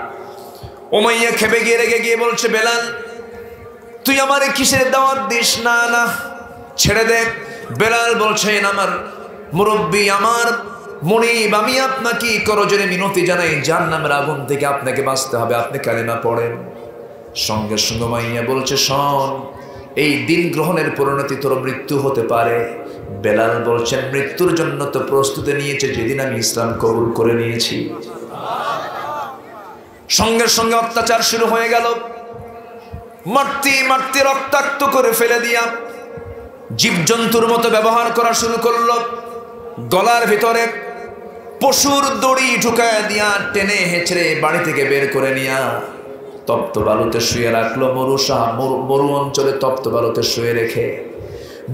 Speaker 1: উমাইয়া খেপে গিয়ে রেগে গিয়ে বলছে, বেলাল, তুই আমারে কিসের দাওয়াত দিস? না না, ছেড়ে দে। বেলাল বলছেন, আমার মুরব্বী, আমার মুনিব, আমি আপনাকে করজোরে মিনতি জানাই, জাহান্নামের আগুন থেকে আপনাকে বাঁচতে হবে, আপনি কালিমা পড়েন। সঙ্গে সঙ্গে মাইয়া বলছে, শোন, এই দিন গ্রহণের পরিণতি তোর মৃত্যু হতে পারে। বেলাল বলছেন, মৃত্যুর জন্য তো প্রস্তুতি নিয়েছে যেদিন আমি ইসলাম কবুল করে নিয়েছি। সঙ্গে সঙ্গে অত্যাচার শুরু হয়ে গেল, মারতে মারতে রক্তাক্ত করে ফেলে দিয়া জীবজন্তুর মতো ব্যবহার করা শুরু করলো। গলার ভিতরে পশুর দড়ি ঢুকায় দিয়া টেনে হেঁচড়ে বাড়ি থেকে বের করে নিয়া তপ্ত বালুতে শুয়ে রাখলো। মরু অঞ্চলে তপ্ত বালুতে শুয়ে রেখে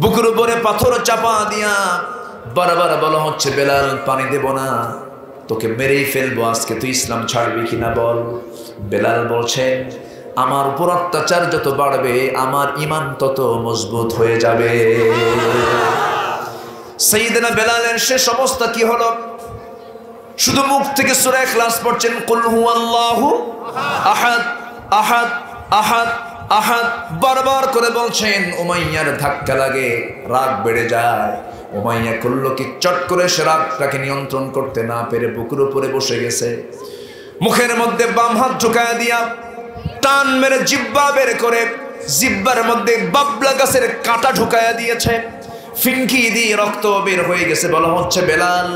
Speaker 1: বুকের উপরে পাথর চাপা দিয়া বারবার বলা হচ্ছে, বেলাল, পানি দেব না, তোকে মেরেই ফেলবো, আজকে তুই ইসলাম ছাড়বি কিনা বল। বেলাল বলছেন, আমার উপর অত্যাচার যত বাড়বে আমার ঈমান তত মজবুত হয়ে যাবে। সাইয়্যিদিনা বেলালের শেষ অবস্থা কি হলো? শুধু মুখ থেকে সূরা ইখলাস পড়ছেন, কুল হুয়াল্লাহু আহাদ আহাদ আহাদ আহাদ, বারবার করে বলছেন। উমাইয়ার ধাক্কা লাগে, রাগ বেড়ে যায়। উমাইয়া করলো কি, চট করে সে রাগটাকে নিয়ন্ত্রণ করতে না পেরে বুকের উপরে বসে গেছে, মুখের মধ্যে বাম হাত ঢুকায় দিয়া টান মেরে জিহ্বা বের করে জিহ্বার মধ্যে বাবলা গাছের কাঁটা ঢুকায়া দিয়েছে, ফিনকি দিয়ে রক্ত বের হয়ে গেছে। বলা হচ্ছে, বেলাল,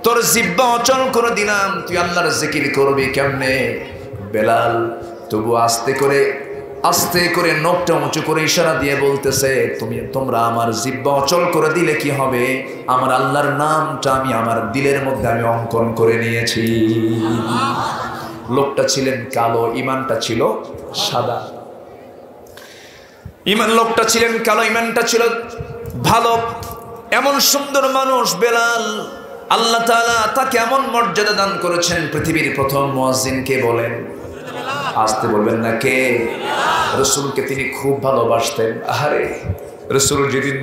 Speaker 1: তোর জিহ্বা অচল করে দিলাম, তুই আল্লাহর জিকির করবি কেমনে? বেলাল তবু আস্তে করে নখটা উঁচু করে ইশারা দিয়ে বলতেছে, তোমরা আমার জিহ্বা অচল করে দিলে কি হবে? আমার আল্লাহর নামটা আমি আমার দিলের মধ্যে আমি অঙ্কন করে নিয়েছি। লোকটা ছিলেন কালো, ইমানটা ছিল সাদা। লোকটা ছিলেন কালো, ইমানটা ছিল ভালো। এমন সুন্দর মানুষ বেলাল, আল্লাহ তাআলা তাকে এমন মর্যাদা দান করেছেন। পৃথিবীর প্রথম মুয়াজ্জিন কে বলেন? আসতে বলবেন না, কে? রাসূলকে তিনি খুব ভালোবাসতেন। আরে, রাসূল যেদিন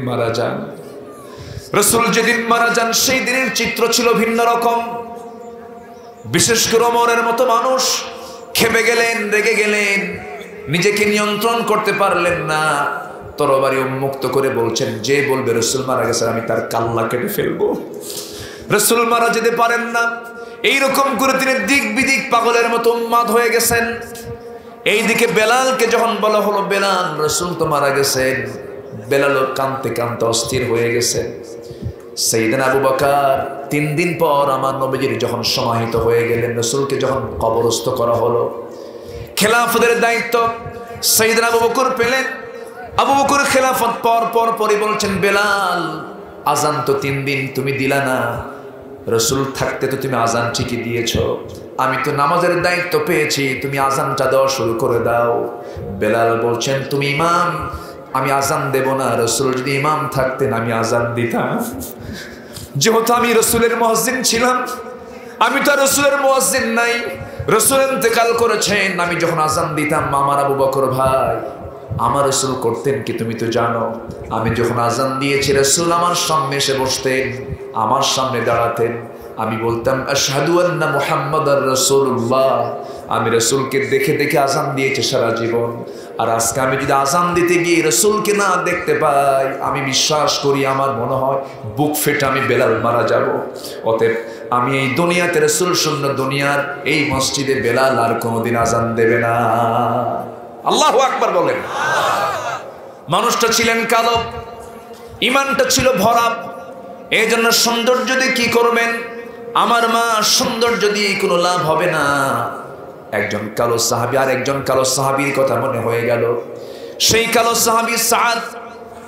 Speaker 1: মারা যান সেই দিনের চিত্র ছিল ভিন্ন রকম। বিশেষ করে ওমরের মতো মানুষ খেপে গেলেন, রেগে গেলেন, নিজেকে নিয়ন্ত্রণ করতে পারলেন না, তরবারি উন্মুক্ত করে বলছেন, যে বলবে রাসূল মারা গেছে আমি তার কাল্লা কেটে ফেলবো। রাসূল মারা যেতে পারেন না, এইরকম করে তিনি দিক বিদিক পাগলের মতো উন্মাদ হয়ে গেছেন। এইদিকে বেলালকে যখন বলা হলো, বেলাল, রাসূল তো মারা গেছেন, বেলালও কাঁদতে কাঁদতে অস্থির হয়ে গেছে। সাইয়েদনা আবু বকর 3 দিন পর আমার নবীজির যখন সমাহিত হয়ে গেলেন, রাসূলকে যখন কবরস্থ করা হলো, খেলাফতের দায়িত্ব সাইয়েদনা আবু বকর পেলেন। আবু বকর খেলাফত পরই বলছেন, বেলাল, আজান তো 3 দিন তুমি দিলা না, রাসূল থাকতে তো তুমি আজান ঠিকই দিয়েছো, আমি তো নামাজের দায়িত্ব পেয়েছি, তুমি আজানটা দেওয়া শুরু করে দাও। বেলাল বলছেন, তুমি ইমাম, আমি আজান দেব না, রাসূল যদি ইমাম থাকতেন আমি আজান দিতাম। যেহেতু আমি রাসূলের মুয়াজ্জিন ছিলাম, আমি তো রাসূলের মুয়াজ্জিন নাই, রাসূল ইন্তেকাল করেছেন। আমি যখন আজান দিতাম, আমার আবু বকর ভাই, আমার রাসূল করতেন কি তুমি তো জানো, আমি যখন আজান দিয়েছি রাসূল আমার সামনে এসে বসতেন, আমার সামনে দাঁড়াতেন, আমি বলতাম আশহাদু আন্না মুহাম্মাদার রাসূলুল্লাহ। আমি রাসূলকে দেখে দেখে আজান দিয়েছি সারা জীবন। আর আজকে আমি যদি আজান দিতে গিয়ে রসুলকে না দেখতে পাই, আমি বিশ্বাস করি আমার মনে হয় বুক ফেটে আমি বেলাল মারা যাব। অতএব আমি এই দুনিয়াতে রসুল শূন্য দুনিয়ার এই মসজিদে বেলাল আর কোনোদিন আজান দেবে না। আল্লাহু আকবার বলেন। মানুষটা ছিলেন কালো, ইমানটা ছিল ভরা। এই জন্য সৌন্দর্য দিয়ে কি করবেন? আমার মা, সৌন্দর্য দিয়ে কোনো লাভ হবে না। একজন কালো সাহাবী আর একজন কালো সাহাবীর কথা মনে হয়ে গেল। সেই কালো সাহাবী সাদ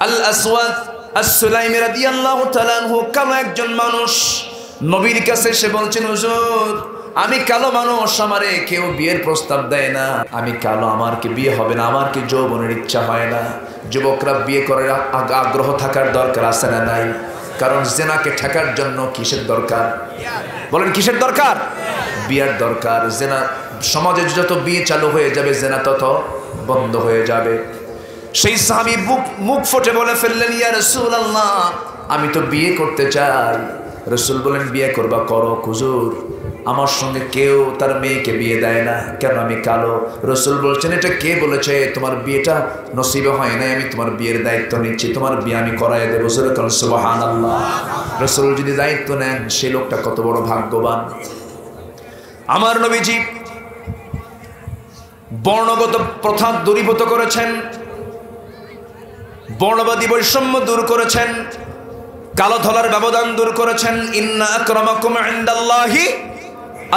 Speaker 1: আল আসওয়াদ আস-সুলাইমি রাদিয়াল্লাহু তাআলা আনহু, কালো একজন মানুষ নবীর কাছে এসে বলছেন, হুজুর আমি কালো মানুষ, আমারে কেউ বিয়ের প্রস্তাব দেয় না, আমি কালো, আমার কি বিয়ে হবে না, আমার কি যৌবনের ইচ্ছা হয় না। যুবকরা বিয়ে করার আগ্রহ থাকার দরকার আছে না নাই? কারণ জেনাকে ঠেকার জন্য কিসের দরকার? বলেন কিসের দরকার? বিয়ের দরকার। জেনা সমাজে যত বিয়ে চালু হয়ে যাবে জেনা তত বন্ধ হয়ে যাবে। সেই সাহাবী মুখ ফুটে বলে ফেললেন, ইয়া রাসূলুল্লাহ আমি তো বিয়ে করতে চাই। রাসূল বলেন, বিয়ে করবা করো, হুজুর আমার সঙ্গে কেউ তার মেয়েকে বিয়ে দেয় না, কেন? আমি কালো। রাসূল বলছেন, এটা কে বলেছে? তোমার বিয়েটা নসিবে হয় নাই, আমি তোমার বিয়ের দায়িত্ব নিচ্ছি, তোমার বিয়ে আমি করাই দেব। সুবহানাল্লাহ। রাসূল যদি দায়িত্ব নেন, সেই লোকটা কত বড় ভাগ্যবান। আমার নবীজি বর্ণগত প্রথা দূরীভূত করেছেন, বর্ণবাদী বৈষম্য দূর করেছেন, কালো ধলার ব্যবধান দূর করেছেন। ইন্না আকরামাকুম ইনদাল্লাহি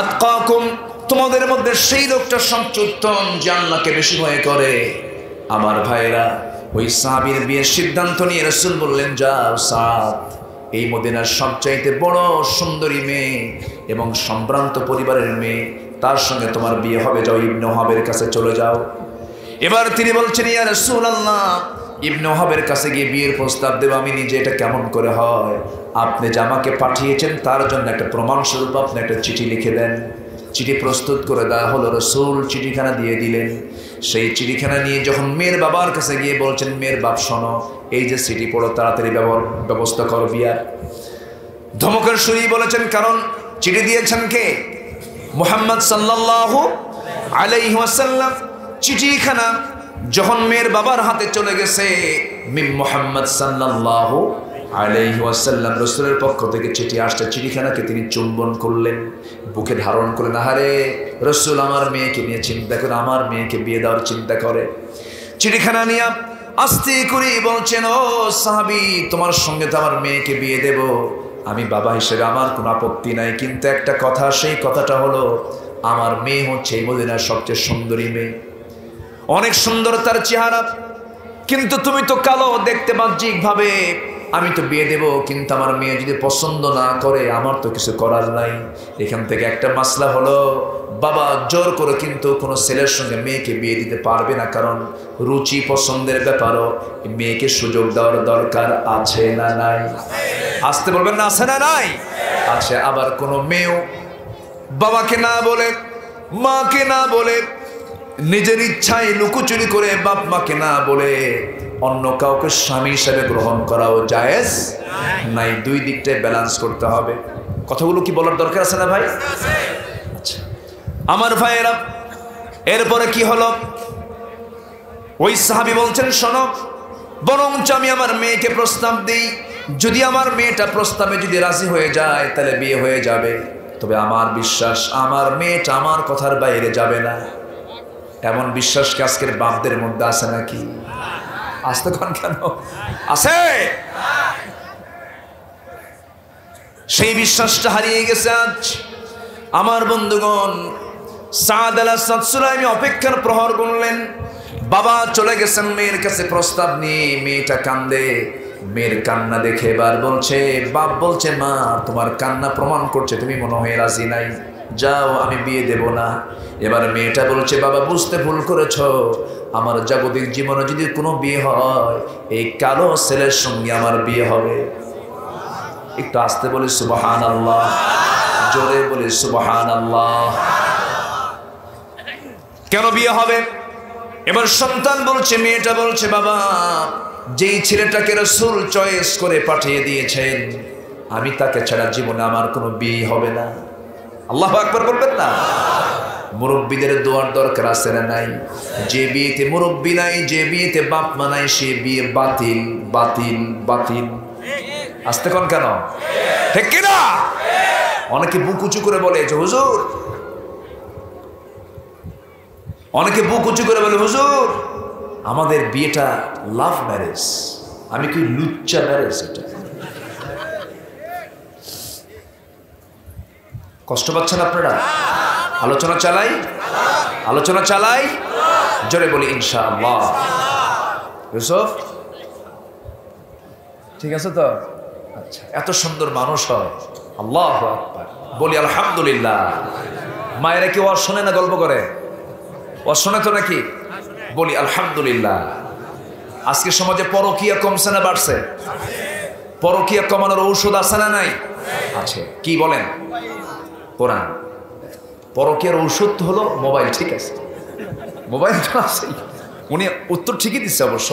Speaker 1: আতকাকুম, তোমাদের মধ্যে সেই লোকটা সবচেয়ে উত্তম যে আল্লাহকে বেশি ভয় করে। আমার ভাইরা, ওই সাহাবীর বিয়ের সিদ্ধান্ত নিয়ে রাসূল বললেন, যাও সাদ, এই মদিনার সবচাইতে বড় সুন্দরী মেয়ে এবং সম্ভ্রান্ত পরিবারের মেয়ে, তার সঙ্গে তোমার বিয়ে হবে, যাও ইবনে ওহাবের কাছে চলে যাও। এবার তিনি বলছেন, ইয়া রাসূলুল্লাহ ইবনে ওহাবের কাছে গিয়ে বিয়ের প্রস্তাব দেব আমি নিজে, এটা কেমন করে হয়? আপনি যে আমাকে পাঠিয়েছেন তার জন্য একটা প্রমাণস্বরূপ আপনি একটা চিঠি লিখে দেন। চিঠি প্রস্তুত করে দেওয়া হলো। রাসূল চিঠিখানা দিয়ে দিলেন। সেই চিঠিখানা নিয়ে যখন মেয়ের বাবার কাছে গিয়ে বলছেন, মেয়ের বাপ শোনো, এই যে চিঠি পড়ো, তাড়াতাড়ি ব্যবস্থা করো বিয়ার। ধমকের সুরেই বলেছেন, কারণ চিঠি দিয়েছেন কে? মুহাম্মদ সাল্লাল্লাহু আলাইহি ওয়াসাল্লাম। চিঠিখানা যখন মেয়ের বাবার হাতে চলে গেছে, মিম মুহাম্মদ সাল্লাল্লাহু আলাইহি ওয়াসাল্লাম, রাসূলের পক্ষ থেকে চিঠি আসছে। চিঠিখানাকে তিনি চুম্বন করলেন, বুকে ধারণ করলেন। আহারে রাসূল আমার মেয়েকে নিয়ে চিন্তা করে, আমার মেয়েকে বিয়ে দেওয়ার চিন্তা করে। চিঠিখানা নিয়ে আস্তে করে বলছেন, ও সাহাবী তোমার সঙ্গে তো আমার মেয়েকে বিয়ে দেব, আমি বাবা হিসেবে আমার কোনো আপত্তি নাই, কিন্তু একটা কথা, সেই কথাটা হলো আমার মেয়ে হচ্ছে এই মদিনার সবচেয়ে সুন্দরী মেয়ে, অনেক সুন্দর তার চেহারা, কিন্তু তুমি তো কালো, দেখতে বাহ্যিক ভাবে আমি তো বিয়ে দেব, কিন্তু আমার মেয়ে যদি পছন্দ না করে আমার তো কিছু করার নাই। এখান থেকে একটা মাসলা হলো, বাবা জোর করে কিন্তু কোনো ছেলের সঙ্গে মেয়েকে বিয়ে দিতে পারবে না, কারণ রুচি পছন্দের ব্যাপারও মেয়েকে সুযোগ দেওয়ার দরকার আছে না নাই? আসতে বলবেন না, আছে না নাই? আছে। আবার কোনো মেয়েও বাবাকে না বলে, মাকে না বলে, নিজের ইচ্ছায় লুকোচুরি করে বাপ মাকে না বলে অন্য কাউকে স্বামী হিসেবে গ্রহণ করাও জায়েজ নাই। দুই দিকটাই ব্যালেন্স করতে হবে। কথাগুলো কি বলার দরকার আছে না ভাই? আচ্ছা আমার ভাইয়েরা, এরপরে কি হলো? ওই সাহাবী বলছেন, শোনো, বরঞ্চ আমি আমার মেয়েকে প্রস্তাব দিই, যদি আমার মেয়েটা প্রস্তাবে যদি রাজি হয়ে যায় তাহলে বিয়ে হয়ে যাবে, তবে আমার বিশ্বাস আমার মেয়েটা আমার কথার বাইরে যাবে না। এমন বিশ্বাস কি আজকের বাপদের মধ্যে আছে নাকি? আসতে কোন কেন আছে? সেই বিশ্বাসটা হারিয়ে গেছে আজ। আমার বন্ধুগণ, সাদ আল-আসাদ সুলাইমি অপেক্ষার প্রহর গুনলেন। বাবা চলে গেছেন মেয়ের কাছে প্রস্তাব নিয়ে, মেয়েটা কান্দে। মেয়ের কান্না দেখে এবার বলছে, বাপ বলছে, মা তোমার কান্না প্রমাণ করছে তুমি মনে হয় রাজি নাই, যাও আমি বিয়ে দেব না। এবার মেয়েটা বলছে, বাবা বুঝতে ভুল করেছ, আমার জাগতিক জীবনে যদি কোনো বিয়ে হয় এই কালো ছেলের সঙ্গে আমার বিয়ে হবে। একটু আস্তে বলি সুবহানাল্লাহ, জোরে বলি সুবহানাল্লাহ। কেন বিয়ে হবে? এবার সন্তান বলছে, মেয়েটা বলছে, বাবা যেই ছেলেটাকে রাসূল চয়েস করে পাঠিয়ে দিয়েছেন আমি তাকে ছাড়া জীবনে আমার কোনো বিয়ে হবে না। আল্লাহু আকবার বলবেন না? মুরব্বীদের দোয়ার দরকার আছে না নাই? যে বিয়েতে মুরব্বী নাই, যে বিয়েতে বাপ মা নাই, সে বিয়ে বাতিল বাতিল বাতিল। আসতে কোন কেন? ঠিক কিনা? অনেকে বুক উঁচু করে বলে যে হুজুর, অনেকে বুক উঁচু করে বলে হুজুর আমাদের বিয়েটা লাভ ম্যারেজ। আমি কি লুচ্চা ম্যারেজ? এটা কষ্ট পাচ্ছেন আপনারা? আলোচনা চালাই, আলোচনা চালাই, জোরে বলি ইনশাআল্লাহ। ইউসুফ ঠিক আছে তো? আচ্ছা, এত সুন্দর মানুষ হয়, আল্লাহু আকবার, বলি আলহামদুলিল্লাহ। মায়েরা কি ওয়াজ শোনে না গল্প করে? ওয়াজ শোনে তো নাকি? বলি আলহামদুলিল্লাহ। আজকে সমাজে পরকীয়া কমছে না বাড়ছে? পরকীয়া কমানোর ঔষধ আছে না নাই? আছে। কি বলেন? কোরআন। পরকীয়ার ঔষধ হলো মোবাইল। ঠিক আছে, মোবাইল তো আছেই। উনি উত্তর ঠিকই দিচ্ছে অবশ্য,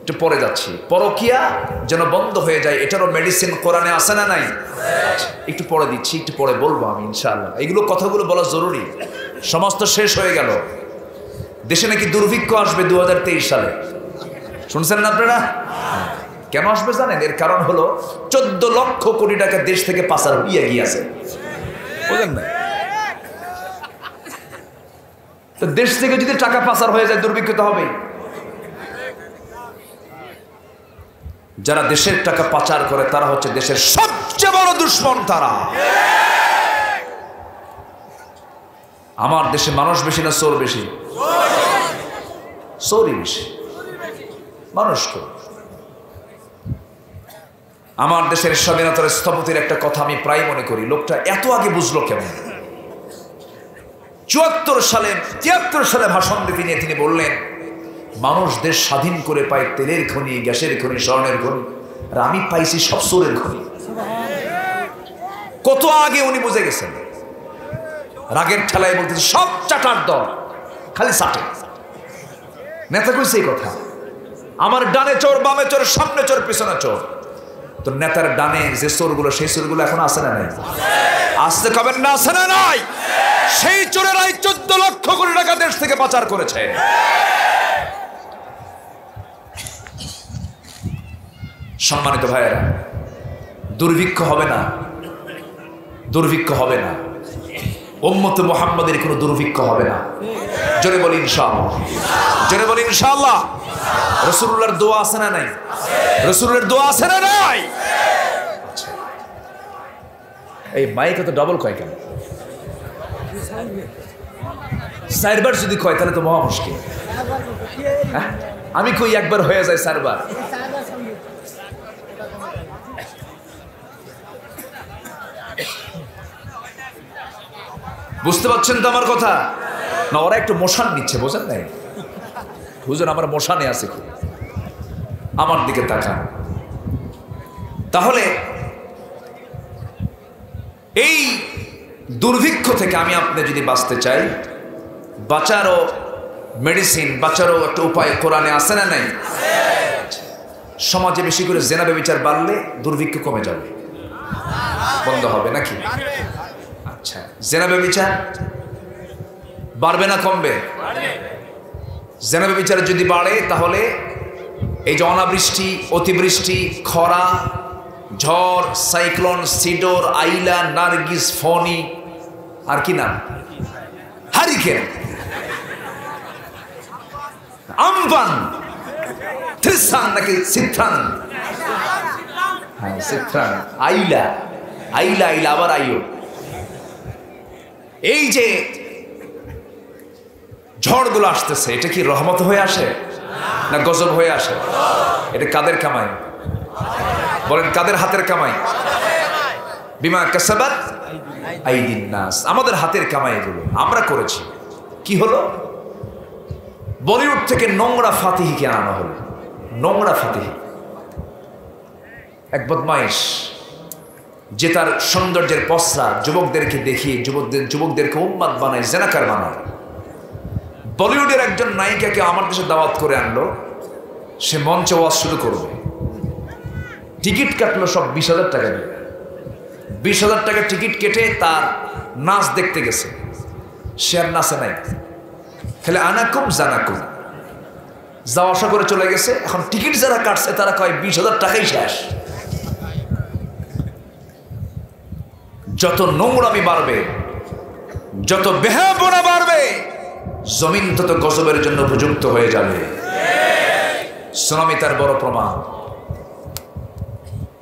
Speaker 1: একটু পরে যাচ্ছি। পরকীয়া যেন বন্ধ হয়ে যায়, এটারও মেডিসিন কোরআনে আছে না নাই? একটু পরে দিচ্ছি, একটু পরে বলবো আমি ইনশাআল্লাহ। এইগুলো কথাগুলো বলা জরুরি। সমাজ তো শেষ হয়ে গেল। দেশে নাকি দুর্ভিক্ষ আসবে 2023 সালে, শুনছেন না আপনারা? কেন আসবে জানেন? এর কারণ হলো 14 লক্ষ কোটি টাকা দেশ থেকে পাচার হইয়া গিয়েছে, বুঝলেন না? তো দেশ থেকে যদি টাকা পাচার হয়ে যায়, দুর্ভিক্ষ তো হবেই। যারা দেশের টাকা পাচার করে তারা হচ্ছে দেশের সবচেয়ে বড় দুশ্মন। তারা আমার দেশে মানুষ বেশি না চোর বেশি? চোরই বেশি, মানুষ তো। আমার দেশের স্বাধীনতার স্থপতির একটা কথা আমি প্রায় মনে করি, লোকটা এত আগে বুঝলো কেমন? 73 সালে ভাষণ দিতে নিয়ে তিনি বললেন, মানুষ দেশ স্বাধীন করে পায় তেলের খনি, গ্যাসের খনি, স্বর্ণের খনি, আর আমি পাইছি সব চোরের খনি। কত আগে উনি বুঝে গেছেন। রাগের ঠেলায় বলতেছে সব চাটার দল, খালি চাটে। নেতা কইছে এই কথা, আমার ডানে চোর, বামে চোর, সামনে চোর, পিছনে চোর। তো নেতার ডানে যে চোরগুলো, সেই চোরগুলো এখন আছে না নাই? আসতে কবেন না, আছে না নাই? সেই চোরেরাই 14 লক্ষ কোটি টাকা দেশ থেকে পাচার করেছে। সম্মানিত ভাইয়েরা, দুর্ভিক্ষ হবে না, দুর্ভিক্ষ হবে না। উম্মতে মুহাম্মাদের কোনো দুর্ভিক্ষ হবে না। জোরে বলি ইনশাআল্লাহ, জোরে বলি ইনশাআল্লাহ। রাসূলুল্লাহর দোয়া আছে না নাই? রাসূলের দোয়া আছে না নাই? এই মাইকে তো ডাবল কয় কেন? 4 বার যদি কয় তাহলে তো মহা মুশকিল। আমি কই একবার হয়ে যায় 4 বার। বুঝতে পারছেন তো আমার কথা? না, ওরা একটু মশান নিচ্ছে, বোঝেন নাই? হুজুর আমার মশানে আছে কি? আমার দিকে তাকান। তাহলে এই দুর্ভিক্ষ থেকে আমি আপনি যদি বাঁচতে চাই, বাঁচারও মেডিসিন, বাঁচারও একটা উপায় কোরআনে আছে না নাই? সমাজে বেশি করে জেনা ব্যভিচার বাড়লে দুর্ভিক্ষ কমে যাবে, বন্ধ হবে নাকি? আচ্ছা, জেনা ব্যভিচার বাড়বে না কমবে? জেনা ব্যভিচার যদি বাড়ে তাহলে এই যে অনাবৃষ্টি, অতিবৃষ্টি, খরা, ঝড়, সাইক্লোন, সিডর, আইলা, নার্গিস, ফনি, আর কি নাম, হারিকেন, আমফান, থ্রিসান নাকি সিথ্রান, হ্যাঁ সিথ্রান, আইলা, আইলা, আইলা আবার আইও। এই যে ঝড়গুলো আসতেছে, এটা কি রহমত হয়ে আসে না গজব হয়ে আসে? এটা কাদের কামাই? বলেন কাদের হাতের কামাই? বিমা কাসাবাত আইদিন নাস, আমাদের হাতের কামাই এগুলো আমরা করেছি। কি হলো? বলিউড থেকে নোংরা ফাতিহিকে আনানো হলো। নোংরা ফাতিহি এক বদমাইশ, যে তার সৌন্দর্যের পসরা যুবকদেরকে দেখিয়ে যুবকদেরকে উম্মাদ বানায়, জেনাকার বানায়। বলিউডের একজন নায়িকাকে আমার দেশে দাওয়াত করে আনলো, সে মঞ্চে ওয়াজ শুরু করবে। টিকিট কাটলো সব 20,000 টাকা দিয়ে। 20,000 টাকা টিকিট কেটে তার নাচ দেখতে গেছে। সে আর নাচে নাই, খালি আনাকুম জানাকুম, যাওয়া আসা করে চলে গেছে। এখন টিকিট যারা কাটছে তারা কয় 20,000 টাকাই শেষ। যত নোংরামি বাড়বে, যত বেহাপনা বাড়বে, জমিন তত গজবের জন্য উপযুক্ত হয়ে যাবে। সুনামি তার বড় প্রমাণ,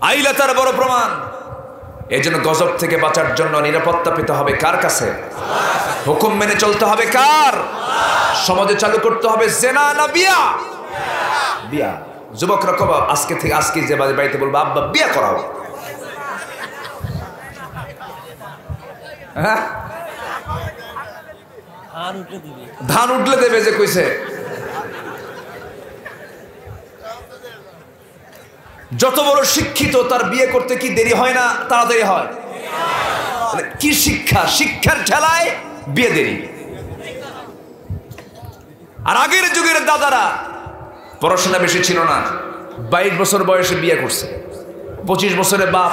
Speaker 1: আইলা তার বড় প্রমাণ। এই জন্য গজব থেকে বাঁচার জন্য নিরাপত্তা পেতে হবে কার কাছে? হুকুম মেনে চলতে হবে কার? সমাজে চালু করতে হবে জেনা না বিয়া? বিয়া। যুবকরা কবা আজকে থেকে, আজকে যে বাড়িতে বলবো আব্বা বিয়া করাও, হ্যাঁ ধান উঠলে দেবে যে কইছে। যত বড় শিক্ষিত তার বিয়ে করতে কি দেরি হয় না? তাড়াতাড়ি হয়। কি শিক্ষা? শিক্ষার ঠেলায় বিয়ে দেরি। আর আগের যুগের দাদারা পড়াশোনা বেশি ছিল না, 22 বছর বয়সে বিয়ে করছে, 25 বছরে বাপ,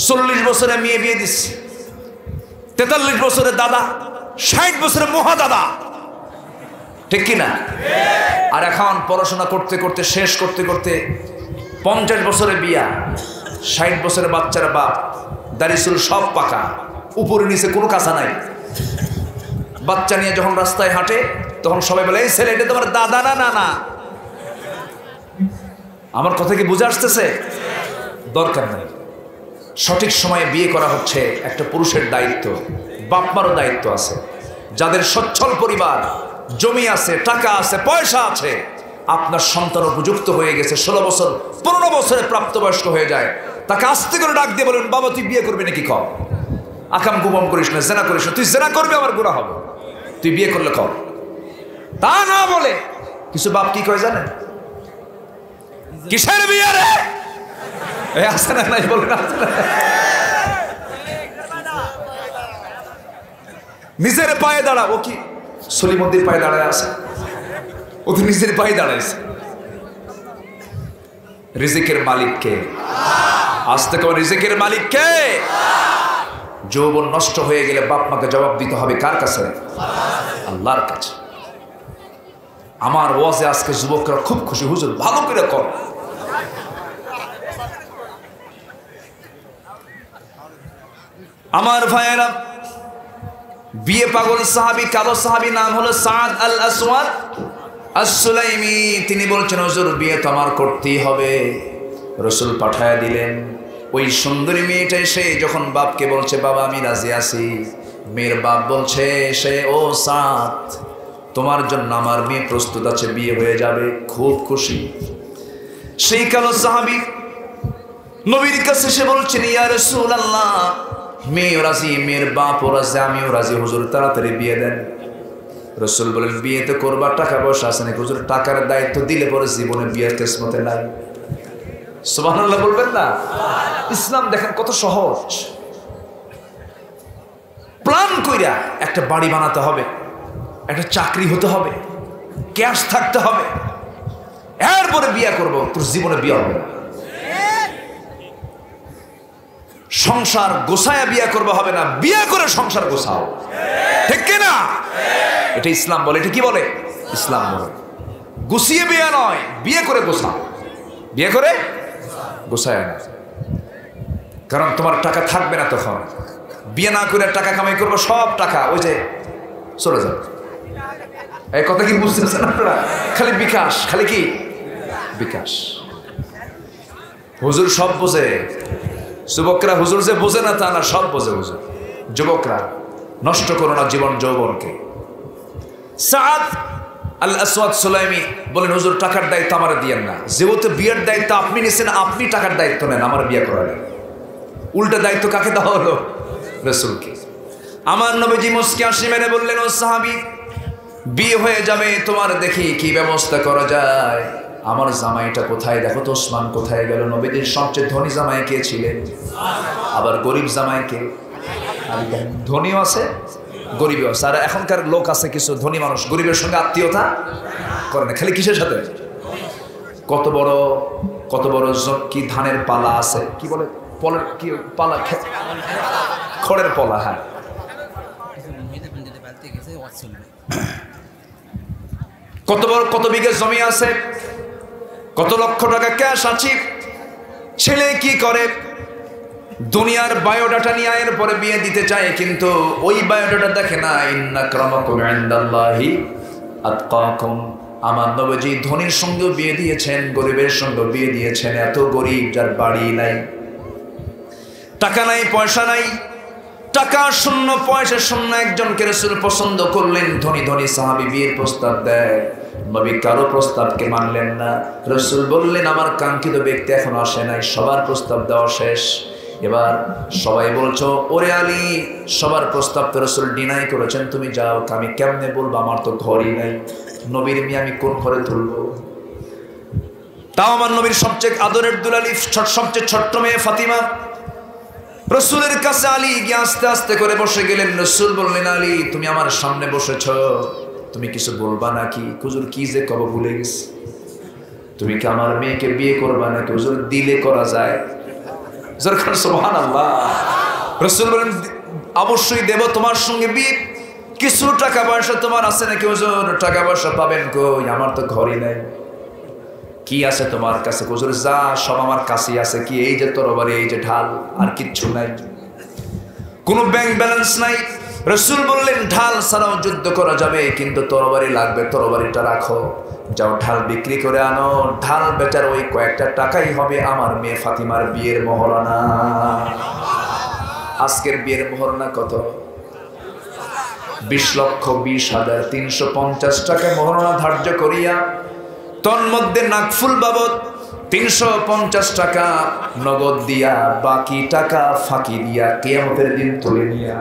Speaker 1: 40 বছরে মেয়ে বিয়ে দিচ্ছে, 43 বছরে দাদা, 60 বছরে মহাদাদা, ঠিক কিনা? আর এখন পড়াশোনা করতে করতে, শেষ করতে করতে 50 বছরে বিয়া, 60 বছরে বাচ্চারা বাপ, দাড়ি চুল সব পাকা, উপরে নিচে কোনো কাঁচা নাই। বাচ্চা নিয়ে যখন রাস্তায় হাঁটে তখন সবাই বলে এই ছেলে এটা তোমার দাদা না নানা। আমার কথা কি বুঝে আসতেছে? দরকার নাই। সঠিক সময়ে বিয়ে করা হচ্ছে একটা পুরুষের দায়িত্ব, বাপ মারও দায়িত্ব আছে। যাদের সচ্ছল পরিবার, জমি আছে, টাকা আছে, পয়সা আছে, আপনার সন্তান উপযুক্ত হয়ে গেছে, 16 বছর 15 বছরে প্রাপ্তবয়স্ক হয়ে যায়, তাকে আস্তে করে ডাক দিয়ে বলেন বাবা তুই বিয়ে করবি নাকি? কর, আকাম কুপম করিস না, জেনা করিস না। তুই জেনা করবি আমার গুনাহ হবে, তুই বিয়ে করলে কর। তা না বলে কিছু বাপ কি কয় জানেন? কিসের বিয়ে রে? আসে না নাই বলেন, নিজের পায়ে দাঁড়া। ও কি সলিমুদ্দিন পায়ে দাঁড়ায় আছে? ও তো নিজের পায়ে দাঁড়াইছে। রিজিকের মালিক কে? আস্তে করে, রিজিকের মালিক কে? যৌবন নষ্ট হয়ে গেলে বাপ মাকে জবাব দিতে হবে কার কাছে? আল্লাহর কাছে। আমার ওয়াজে আজকে যুবকরা খুব খুশি, হুজুর ভালো করে কর। আমার ভাইয়েরা, বিয়ে পাগল সাহাবী, কালো সাহাবী, নাম হলো সাদ আল আসওয়াদ আস-সুলাইমি। তিনি বলছেন হুজুর বিয়ে তো আমার করতেই হবে। রাসূল পাঠায়া দিলেন। ওই সুন্দরী মেয়েটা এসে যখন বাপকে বলছে বাবা আমি রাজি আছি, মেয়ের বাপ বলছে সে ও সাদ তোমার জন্য আমার মেয়ে প্রস্তুত আছে, বিয়ে হয়ে যাবে। খুব খুশি। সেই কালো সাহাবী নবীর কাছে এসে বলছেন ইয়া রাসূলুল্লাহ মেয়ে রাজি, মেয়ের বাপও রাজি, আমিও রাজি, হুজুর তাড়াতাড়ি বিয়ে দেন। রাসূল বলেন বিয়ে তো করবার টাকা পয়সা আছে নাকি? হুজুর টাকার দায়িত্ব দিলে পরে জীবনে বিয়ের কিসমতে নাই। সুবহানাল্লাহ বলবেন না? ইসলাম দেখেন কত সহজ। প্ল্যান কইরা একটা বাড়ি বানাতে হবে, একটা চাকরি হতে হবে, ক্যাশ থাকতে হবে, এরপরে বিয়ে করব, তোর জীবনে বিয়ে হবে না। সংসার গোছায়া বিয়ে করবে হবে না, বিয়ে করে সংসার গোছাও, ঠিক কিনা? এটা ইসলাম বলে। এটা কি বলে? ইসলাম বলে গুছিয়ে বিয়ে নয়, বিয়ে করে গোছাও, বিয়ে করে গোছায় না। কারণ তোমার টাকা থাকবে না তখন। বিয়ে না করে টাকা কামাই করবো, সব টাকা ওই যে চলে যাবে। এই কথা কি বুঝতেছেন আপনারা? খালি বিকাশ, খালি কি বিকাশ। হুজুর সব বোঝে, যুবকরা হুজুর যে বোঝে না তা না, সব বোঝে হুজুর। যুবকরা নষ্ট করো না জীবন যৌবনকে। সাদ আল আসওয়াদ সুলাইমি বলেন হুজুর টাকার দায়িত্ব আমার দিয়েন না, যেহেতু বিয়ের দায়িত্ব আপনি নিছেন, আপনি টাকার দায়িত্ব নেন, আমার বিয়ে করালেন। উল্টা দায়িত্ব কাকে দেওয়া হলো? রাসূলকে। আমার নবীজি মুস্কি হাসি মেরে বললেন ও সাহাবী বিয়ে হয়ে যাবে, তোমার দেখি কি ব্যবস্থা করা যায়। আমার জামাইটা কোথায় দেখো তো, ওসমান কোথায় গেল? নবীজির সবচেয়ে ধনী জামাই কে ছিলেন? আবার গরিব জামাই কে? ধনীও আছে গরিবও আছে। আর এখনকার লোক আছে কিছু ধনী মানুষ গরিবের সঙ্গে আত্মীয়তা করে না, খালি কিসের সাথে? কত বড় কি ধানের পালা আছে, কি বলে পলের, কি পালা, খড়ের পলা, হ্যাঁ কত বিঘা জমি আছে, কত লক্ষ টাকা ক্যাশ আছে, ছেলে কি করে, দুনিয়ার বায়োডাটা নিয়ে এর পরে বিয়ে দিতে চায়, কিন্তু ওই বায়োডাটা দেখে না। ইন্না আক্রামাকুম ইনদাল্লাহি আতকাকুম। আমার নবীজি ধনীর সঙ্গে বিয়ে দিয়েছেন, গরিবের সঙ্গে বিয়ে দিয়েছেন। এত গরিব যার বাড়ি নাই, টাকা নাই, পয়সা নাই, টাকা শূন্য, পয়সা শূন্য, একজনকে রাসূল পছন্দ করলেন। ধনী ধনী সাহাবী বিয়ের প্রস্তাব দেয়, নবী কারো প্রস্তাবকে মানলেন না। রাসূল বললেন আমার কাঙ্ক্ষিত ব্যক্তি এখন আসে নাই, সবার প্রস্তাব দেওয়া শেষ। এবার সবাই বলছো ওরে আলী, সবার প্রস্তাব তো রাসূল ডিনাই করেছেন, তুমি যাও। আমি কেমনে বলবো, আমার তো ঘরই নাই, নবীর মেয়ে আমি কোন ঘরে তুলবো? তাও আমার নবীর সবচেয়ে আদরের দুলালি, সবচেয়ে ছোট্ট মেয়ে ফাতিমা। রাসূলের কাছে আলী গিয়ে আস্তে আস্তে করে বসে গেলেন। রাসূল বললেন আলী, তুমি আমার সামনে বসেছ, তুমি কিছু বলবা নাকি? হুজুর কি যে কব ভুলে গেছি। তুমি কি আমার মেয়েকে বিয়ে করবা নাকি? হুজুর দিলে করা যায়। সুবহানাল্লাহ। রাসূল বলেন অবশ্যই দেব তোমার সঙ্গে বিয়ে। কিছু টাকা পয়সা তোমার আছে নাকি? হুজুর টাকা পয়সা পাবেন কই, আমার তো ঘরই নাই। কি আছে তোমার কাছে? হুজুর যা সব আমার কাছেই আছে। কি? এই যে তরবারি, এই যে ঢাল, আর কিচ্ছু নাই, কোনো ব্যাংক ব্যালেন্স নাই। রাসূল বললেন ঢাল ছাড়াও যুদ্ধ করা যাবে, কিন্তু তরবারি লাগবে, তরবারিটা রাখো, যাও ঢাল বিক্রি করে আনো। ঢাল বেচার ওই কয়েকটা টাকাই হবে আমার মেয়ে ফাতিমার বিয়ের মহরানা। আজকের বিয়ের মহরানা কত? 20,20,350 টাকা মহরানা ধার্য করিয়া, তন্মধ্যে নাকফুল বাবদ 350 টাকা নগদ দিয়া, বাকি টাকা ফাঁকি দিয়া কিয়ামতের দিন তুলে নিয়া।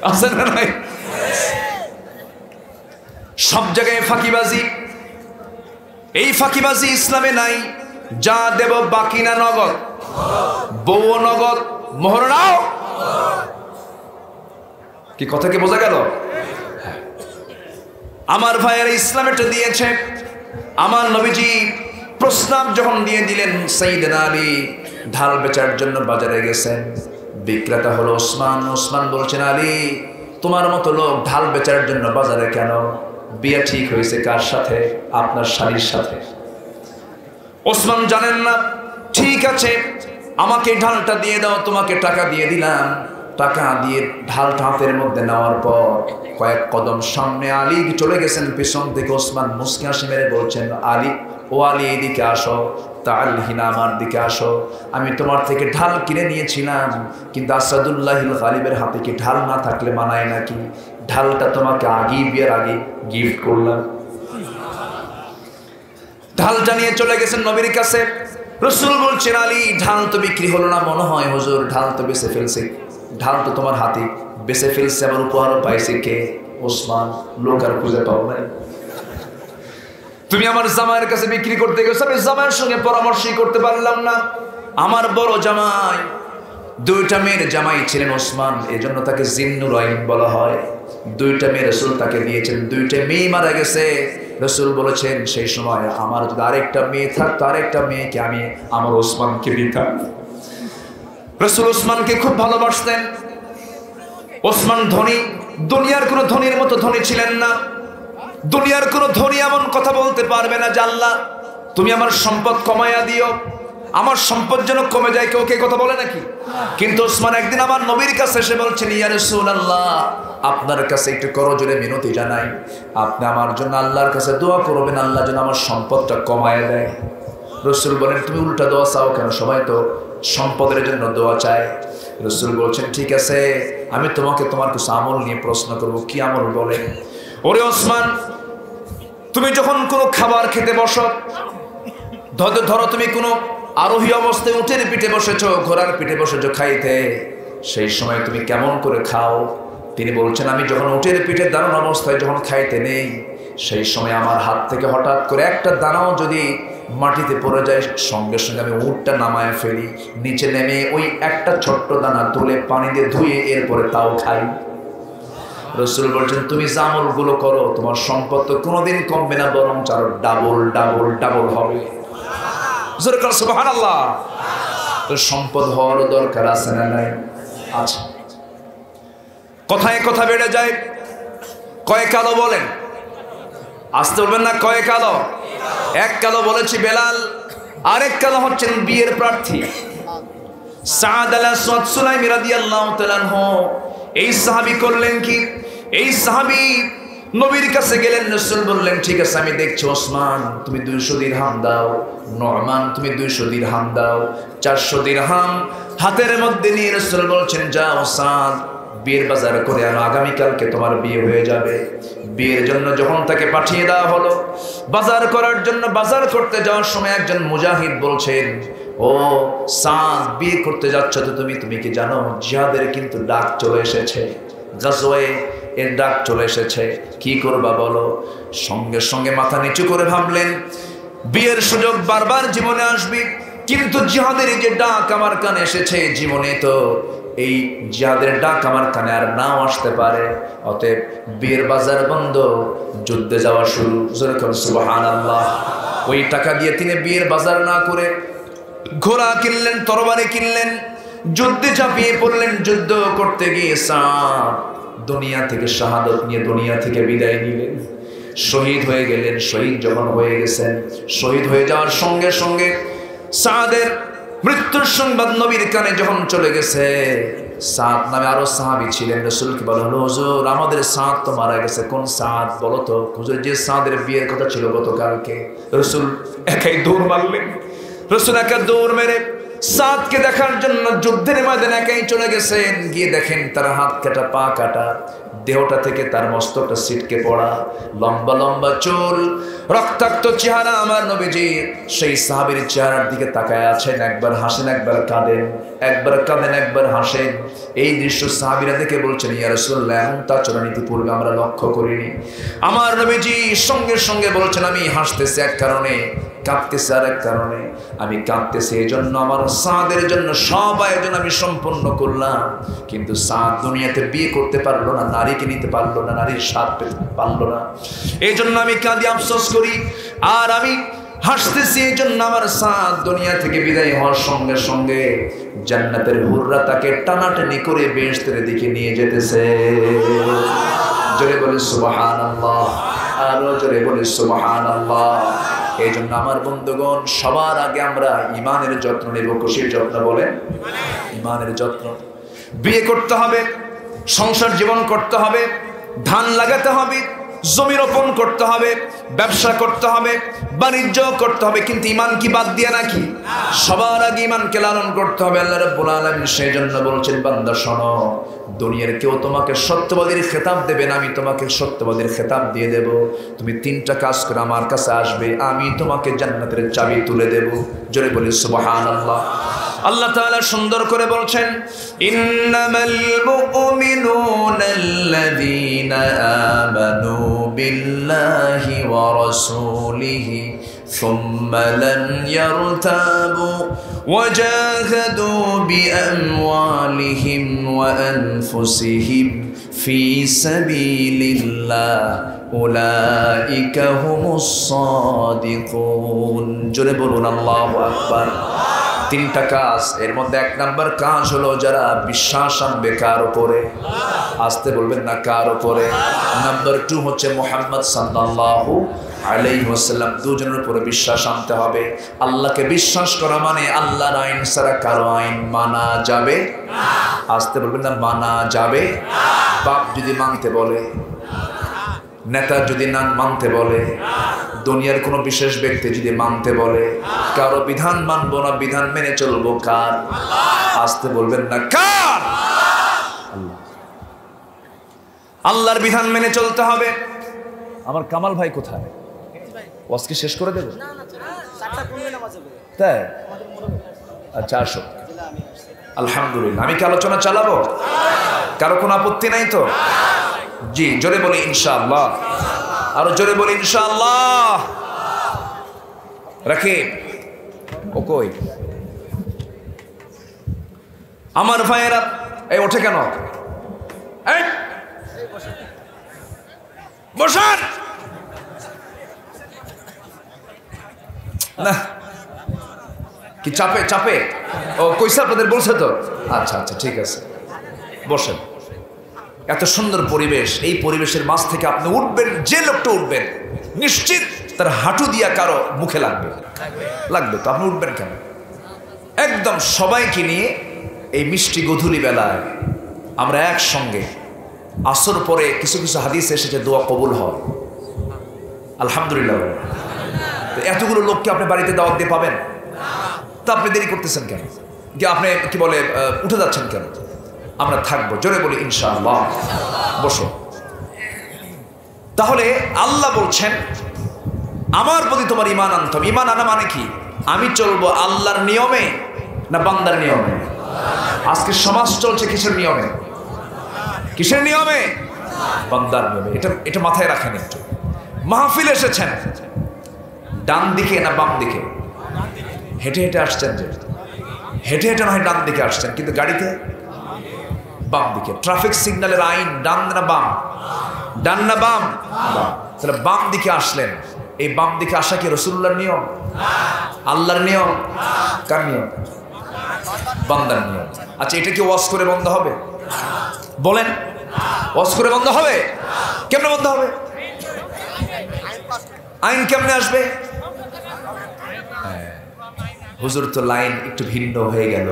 Speaker 1: আছে না নাই? সব জায়গায় ফাঁকিবাজি। এই ফাঁকিবাজি ইসলামে নাই। যা দেব বাকি না নগদ, বউ নগদ, মহরনাও। কি কথা কি বোঝা গেল? আমার ভাইয়েরা ইসলাম এটা দিয়েছে। আমার নবীজি প্রস্তাব যখন দিয়ে দিলেন, সাইয়েদনা আলী ঢাল বেচার জন্য বাজারে গেছেন। বিক্রেতা হলো ওসমান। ওসমান বলছেন আলী, তোমার মতো লোক ঢাল বেচার জন্য বাজারে কেন? বিয়ে ঠিক হয়েছে কার সাথে? আপনার স্বামীর সাথে। ওসমান জানেন না। ঠিক আছে, আমাকে ঢালটা দিয়ে দাও, তোমাকে টাকা দিয়ে দিলাম। টাকা দিয়ে ঢালটা হাতের মধ্যে নেওয়ার পর কয়েক কদম সামনে আলী চলে গেছেন। পিছন থেকে ওসমান মুস্কি হাসি মেরে বলছেন আলী, ও আলী এদিকে আসো, তাআলহিনা আমার দিকে আসো। আমি তোমার থেকে ঢাল কিনে নিয়েছিলাম, কিন্তু আসাদুল্লাহিল গালিবের হাতে কি ঢাল না থাকলে মানায় নাকি? ঢালটা তোমাকে আগেই বিয়ের আগে গিফট করলাম। ঢালটা নিয়ে চলে গেছেন নবীর কাছে। রাসূল বলছেন আলী, ঢাল তো বিক্রি হলো না মনে হয়। হুজুর ঢাল তো বেঁচে ফেলছে, ঢাল তো তোমার হাতে বেঁচে ফেলছে, আবার উপহারও পাইছে কে? ওসমান। লোক আর খুঁজে পাও নাই। তুমি আমার জামাইয়ের কাছে বিক্রি করতে গেছো, আমি জামাইয়ের সঙ্গে পরামর্শই করতে পারলাম না। আমার বড় জামাই, দুইটা মেয়ের জামাই ছিলেন ওসমান, এজন্য তাকে জিন্নুল আইন বলা হয়। দুইটা মেয়ে রাসূল তাকে দিয়েছেন, দুইটা মেয়ে মারা গেছে। রাসূল বলেছেন সেই সময় আমার যদি আরেকটা মেয়ে থাকতো, আরেকটা মেয়েকে আমি আমার ওসমানকে দিতাম। রাসূল ওসমানকে খুব ভালোবাসতেন। ওসমান ধনী, দুনিয়ার কোনো ধনীর মতো ধনী ছিলেন না। দুনিয়ার কোনো ধনী এমন কথা বলতে পারবে না যে আল্লাহ তুমি আমার সম্পদ কমাইয়া দিও, আমার সম্পদ যেন কমে যায়। কেউ কে কথা বলে নাকি? কিন্তু ওসমান একদিন আমার নবীর কাছে এসে বলছেন, ইয়া রাসূলুল্লাহ, আপনার কাছে একটু করজোরে মিনতি জানাই, আপনি আমার জন্য আল্লাহর কাছে দোয়া করবেন, আল্লাহ যেন আমার সম্পদটা কমায় দেয়। রাসূল বলেন, তুমি উল্টা দোয়া চাও কেন? সবাই তো সম্পদের জন্য দোয়া চায়। রাসূল বলছেন, ঠিক আছে, আমি তোমাকে তোমার কিছু আমল নিয়ে প্রশ্ন করব। কি আমল বলে? ওরে ওসমান, তুমি যখন কোনো খাবার খেতে বসো, ধরো তুমি কোনো আরোহী অবস্থায় উটের পিঠে বসেছো, ঘোড়ার পিঠে বসেছো খাইতে, সেই সময় তুমি কেমন করে খাও? তিনি বলছেন, আমি যখন উটের পিঠে দাঁড়ানো অবস্থায় যখন খাইতে নেই, সেই সময় আমার হাত থেকে হঠাৎ করে একটা দানাও যদি মাটিতে পড়ে যায়, সঙ্গে সঙ্গে আমি উটটা নামায় ফেলি, নিচে নেমে ওই একটা ছোট্ট দানা তুলে পানি দিয়ে ধুয়ে এরপরে তাও খাই। রাসূল বলছেন, তুমি যে আমলগুলো করো, তোমার সম্পদ তো কোনোদিন কমবে না, বরং আরো ডাবল ডাবল ডাবল হবে। সুবহানাল্লাহ। তো সম্পদ হওয়ার দরকার আছে না নাই? আছে। কথায় কথা বেড়ে যায়, কয় কালো বলেন? আসতে বলবেন না, কয় কালো? এক কালো বলেছি বেলাল, আরেক কালো হচ্ছেন বিয়ের প্রার্থী সাদ আল-আসওয়াদ সুলাইমি রাদিয়াল্লাহু তাআলা আনহু। এই সাহাবী করলেন কি? এই সাহাবী নবীর কাছে গেলেন, রাসূল বললেন ঠিক আছে আমি দেখছি, ওসমান তুমি 200 দিরহাম দাও, নুরমান তুমি 200 দিরহাম দাও, 400 দিরহাম হাতের মধ্যে নিয়ে রাসূল বলছেন যাও সাদ বিয়ের বাজার করে আনো, আগামীকালকে তোমার বিয়ে হয়ে যাবে। বিয়ের জন্য যখন তাকে পাঠিয়ে দেওয়া হলো বাজার করার জন্য, বাজার করতে যাওয়ার সময় একজন মুজাহিদ বলছেন, ও সাদ বিয়ে করতে যাচ্ছ তো তুমি কি জানো জিহাদের কিন্তু ডাক চলে এসেছে, গাজওয়ে এর ডাক চলে এসেছে, কি করবা বলো? সঙ্গে সঙ্গে মাথা নিচু করে ভাবলেন বিয়ের সুযোগ বারবার জীবনে আসবে, কিন্তু জিহাদের যে ডাক আমার কানে এসেছে, জীবনে তো এই জিহাদের ডাক আমার কানে আর নাও আসতে পারে, অতএব বিয়ের বাজার বন্ধ, যুদ্ধে যাওয়া শুরু। সুবহানাল্লাহ। ওই টাকা দিয়ে তিনি বিয়ের বাজার না করে ঘোড়া কিনলেন, তরবারি কিনলেন, যুদ্ধে ঝাঁপিয়ে পড়লেন। যুদ্ধ করতে গিয়ে সাদ দুনিয়া থেকে শাহাদত নিয়ে দুনিয়া থেকে বিদায় নিলেন, শহীদ হয়ে গেলেন। শহীদ যখন হয়ে গেছেন, শহীদ হয়ে যাওয়ার সঙ্গে সঙ্গে সাদের মৃত্যুর সংবাদ নবীর কানে যখন চলে গেছে, সাদ নামে আরো সাহাবী ছিলেন, রাসূলকে বলা হলো হুজুর আমাদের সাদ তো মারা গেছে। কোন সাদ বলো তো? হুজুর যে সাদের বিয়ের কথা ছিল গতকালকে। রাসূল একাই দৌড় মারলেন, রাসূল একা দৌড় মেরে সাদকে দেখার জন্য যুদ্ধের ময়দানে একাই চলে গেছেন। গিয়ে দেখেন তার হাত কাটা, পা কাটা, দেহটা থেকে তার মস্তকটা ছিটকে পড়া, লম্বা লম্বা চুল, রক্তাক্ত চেহারা। আমার নবীজি সেই সাহাবীর চেহারার দিকে তাকায় আছেন, একবার হাসেন একবার কাঁদেন, একবার কাঁদেন একবার হাসেন। এই দৃশ্য সাহাবীরা দেখে বলছেন ইয়া রাসূলুল্লাহ এমন আচরণ ইতিপূর্বে আমরা লক্ষ্য করিনি। আমার নবীজি সঙ্গে সঙ্গে বলছেন আমি হাসতেছি এক কারণে, কাঁদতেছে আর এক কারণে। আমি কাঁদতেছি এই জন্য আমার সাদের জন্য সব আয়োজন আমি সম্পন্ন করলাম, কিন্তু সাদ দুনিয়াতে বিয়ে করতে পারলো না, নারীকে নিতে পারলো না, নারীর স্বাদ পেতে পারলো না, এই জন্য আমি কাঁদি, আফসোস করি। আর আমি হাসতেছি এই জন্য আমার সাদ দুনিয়া থেকে বিদায় হওয়ার সঙ্গে সঙ্গে জান্নাতের হুররা তাকে টানাটানি করে বেহেশতের দিকে নিয়ে যেতেছে। জোরে বলে সুবহানাল্লাহ, আরো জোরে বলে সুবহানাল্লাহ। এই জন্য আমার বন্ধুগণ সবার আগে আমরা ইমানের যত্ন নেব। খুশির যত্ন বলে ইমানের যত্ন। বিয়ে করতে হবে, সংসার জীবন করতে হবে, ধান লাগাতে হবে, জমি রোপণ করতে হবে, ব্যবসা করতে হবে, বাণিজ্য করতে হবে, কিন্তু ইমান কি বাদ দিয়ে নাকি? সবার আগে ইমানকে লালন করতে হবে। আল্লাহ রাব্বুল আলামিন সেই জন্য বলছেন বান্দা শোনো, দুনিয়ার কেউ তোমাকে সত্যবাদীর খেতাব দেবে না, আমি তোমাকে সত্যবাদীর খেতাব দিয়ে দেব। তুমি 3টা কাজ করে আমার কাছে আসবে, আমি তোমাকে জান্নাতের চাবি তুলে দেব। জোরে বলি সুবহানাল্লাহ। আল্লাহ তাআলা সুন্দর করে বলছেন ইন্নামাল মুমিনুনা আল্লাযীনা আমানু বিল্লাহি ওয়া রাসূলিহি সুম্মা লাম ইয়ারতাবু ওয়া জাহাদু বিআমওয়ালিহিম ওয়া আনফুসিহিম ফি সাবিলিল্লাহ উলাইকা হুমুস সাদিকুন। জোরে বলুন আল্লাহু আকবার। 3টা কাজ, এর মধ্যে 1 নাম্বার কাজ হলো যারা বিশ্বাস আনবে কার উপরে? আসতে বলবেন না, কার উপরে? নাম্বার 2 হচ্ছে মুহাম্মদ সাল্লাল্লাহু আলাইহি ওয়াসাল্লাম, দুজনের উপরে বিশ্বাস আনতে হবে। আল্লাহকে বিশ্বাস করা মানে আল্লাহর আইন ছাড়া কারো আইন মানা যাবে না। আসতে বলবেন না, মানা যাবে না। বাপ যদি মানতে বলে, নেতা যদি না মানতে বলে, দুনিয়ার কোনো বিশেষ ব্যক্তি যদি মানতে বলে, কারো বিধান মানবো না, বিধান মেনে চলবো কার? আসতে বলবেন না, কার? আল্লাহর বিধান মেনে চলতে হবে। আমার কামাল ভাই কোথায়? ওয়াজকে শেষ করে দেব? তাই? আচ্ছা আসো। আলহামদুলিল্লাহ। আমি কি আলোচনা চালাবো? কারো কোনো আপত্তি নাই তো? জি, জোরে বলি ইনশাআল্লাহ। আরো জোরে বলি ইনশাআল্লাহ। রাখি ও কই আমার ভাইয়েরা? এই ওঠে কেন? এই বসান না, কি চাপে চাপে? ও কইসা আপনাদের বলছে তো? আচ্ছা আচ্ছা ঠিক আছে, বসেন। এত সুন্দর পরিবেশ, এই পরিবেশের মাঝ থেকে আপনি উঠবেন, যে লোকটা উঠবেন নিশ্চিত তার হাঁটু দিয়া কারো মুখে লাগবে, লাগবে তো আপনি উঠবেন কেন? একদম সবাইকে নিয়ে এই মিষ্টি গধূলি বেলায় আমরা একসঙ্গে, আসর পরে কিছু কিছু হাদিস এসেছে দোয়া কবুল হয়, আলহামদুলিল্লাহ। তো এতগুলো লোককে আপনি বাড়িতে দাওয়াত দিয়ে পাবেন? তা আপনি দেরি করতেছেন কেন? কি আপনি কি বলে উঠে যাচ্ছেন কেন? আমরা থাকবো, জোরে বলি ইনশাআল্লাহ। বসো। তাহলে আল্লাহ বলছেন আমার প্রতি তোমার ঈমান আনতে হবে। ঈমান আনা মানে কি? আমি চলবো আল্লাহর নিয়মে না বান্দার নিয়মে? আজকে সমাজ চলছে কিসের নিয়মে? কিসের নিয়মে? বান্দার নিয়মে। এটা মাথায় রাখেন একটু। মাহফিল এসেছেন, ডান দিকে না বাম দিকে? হেঁটে হেঁটে আসছেন, যে হেঁটে হেঁটে নয় ডান দিকে আসছেন, কিন্তু গাড়িতে বাম দিকে। ট্রাফিক সিগন্যালের আইন ডান না বাম? ডান না বাম? তাহলে বাম দিকে আসলেন। এই বাম দিকে আসা কি রাসূলুল্লাহর নিয়ম? আল্লাহর নিয়ম? কার নিয়ম? বান্দার নিয়ম। আচ্ছা, এটা কি ওয়াজ করে বন্ধ হবে? বলেন, ওয়াজ করে বন্ধ হবে? কেমনে বন্ধ হবে? আইন কেমনে আসবে? হুজুর তো লাইন একটু ভিন্ন হয়ে গেল।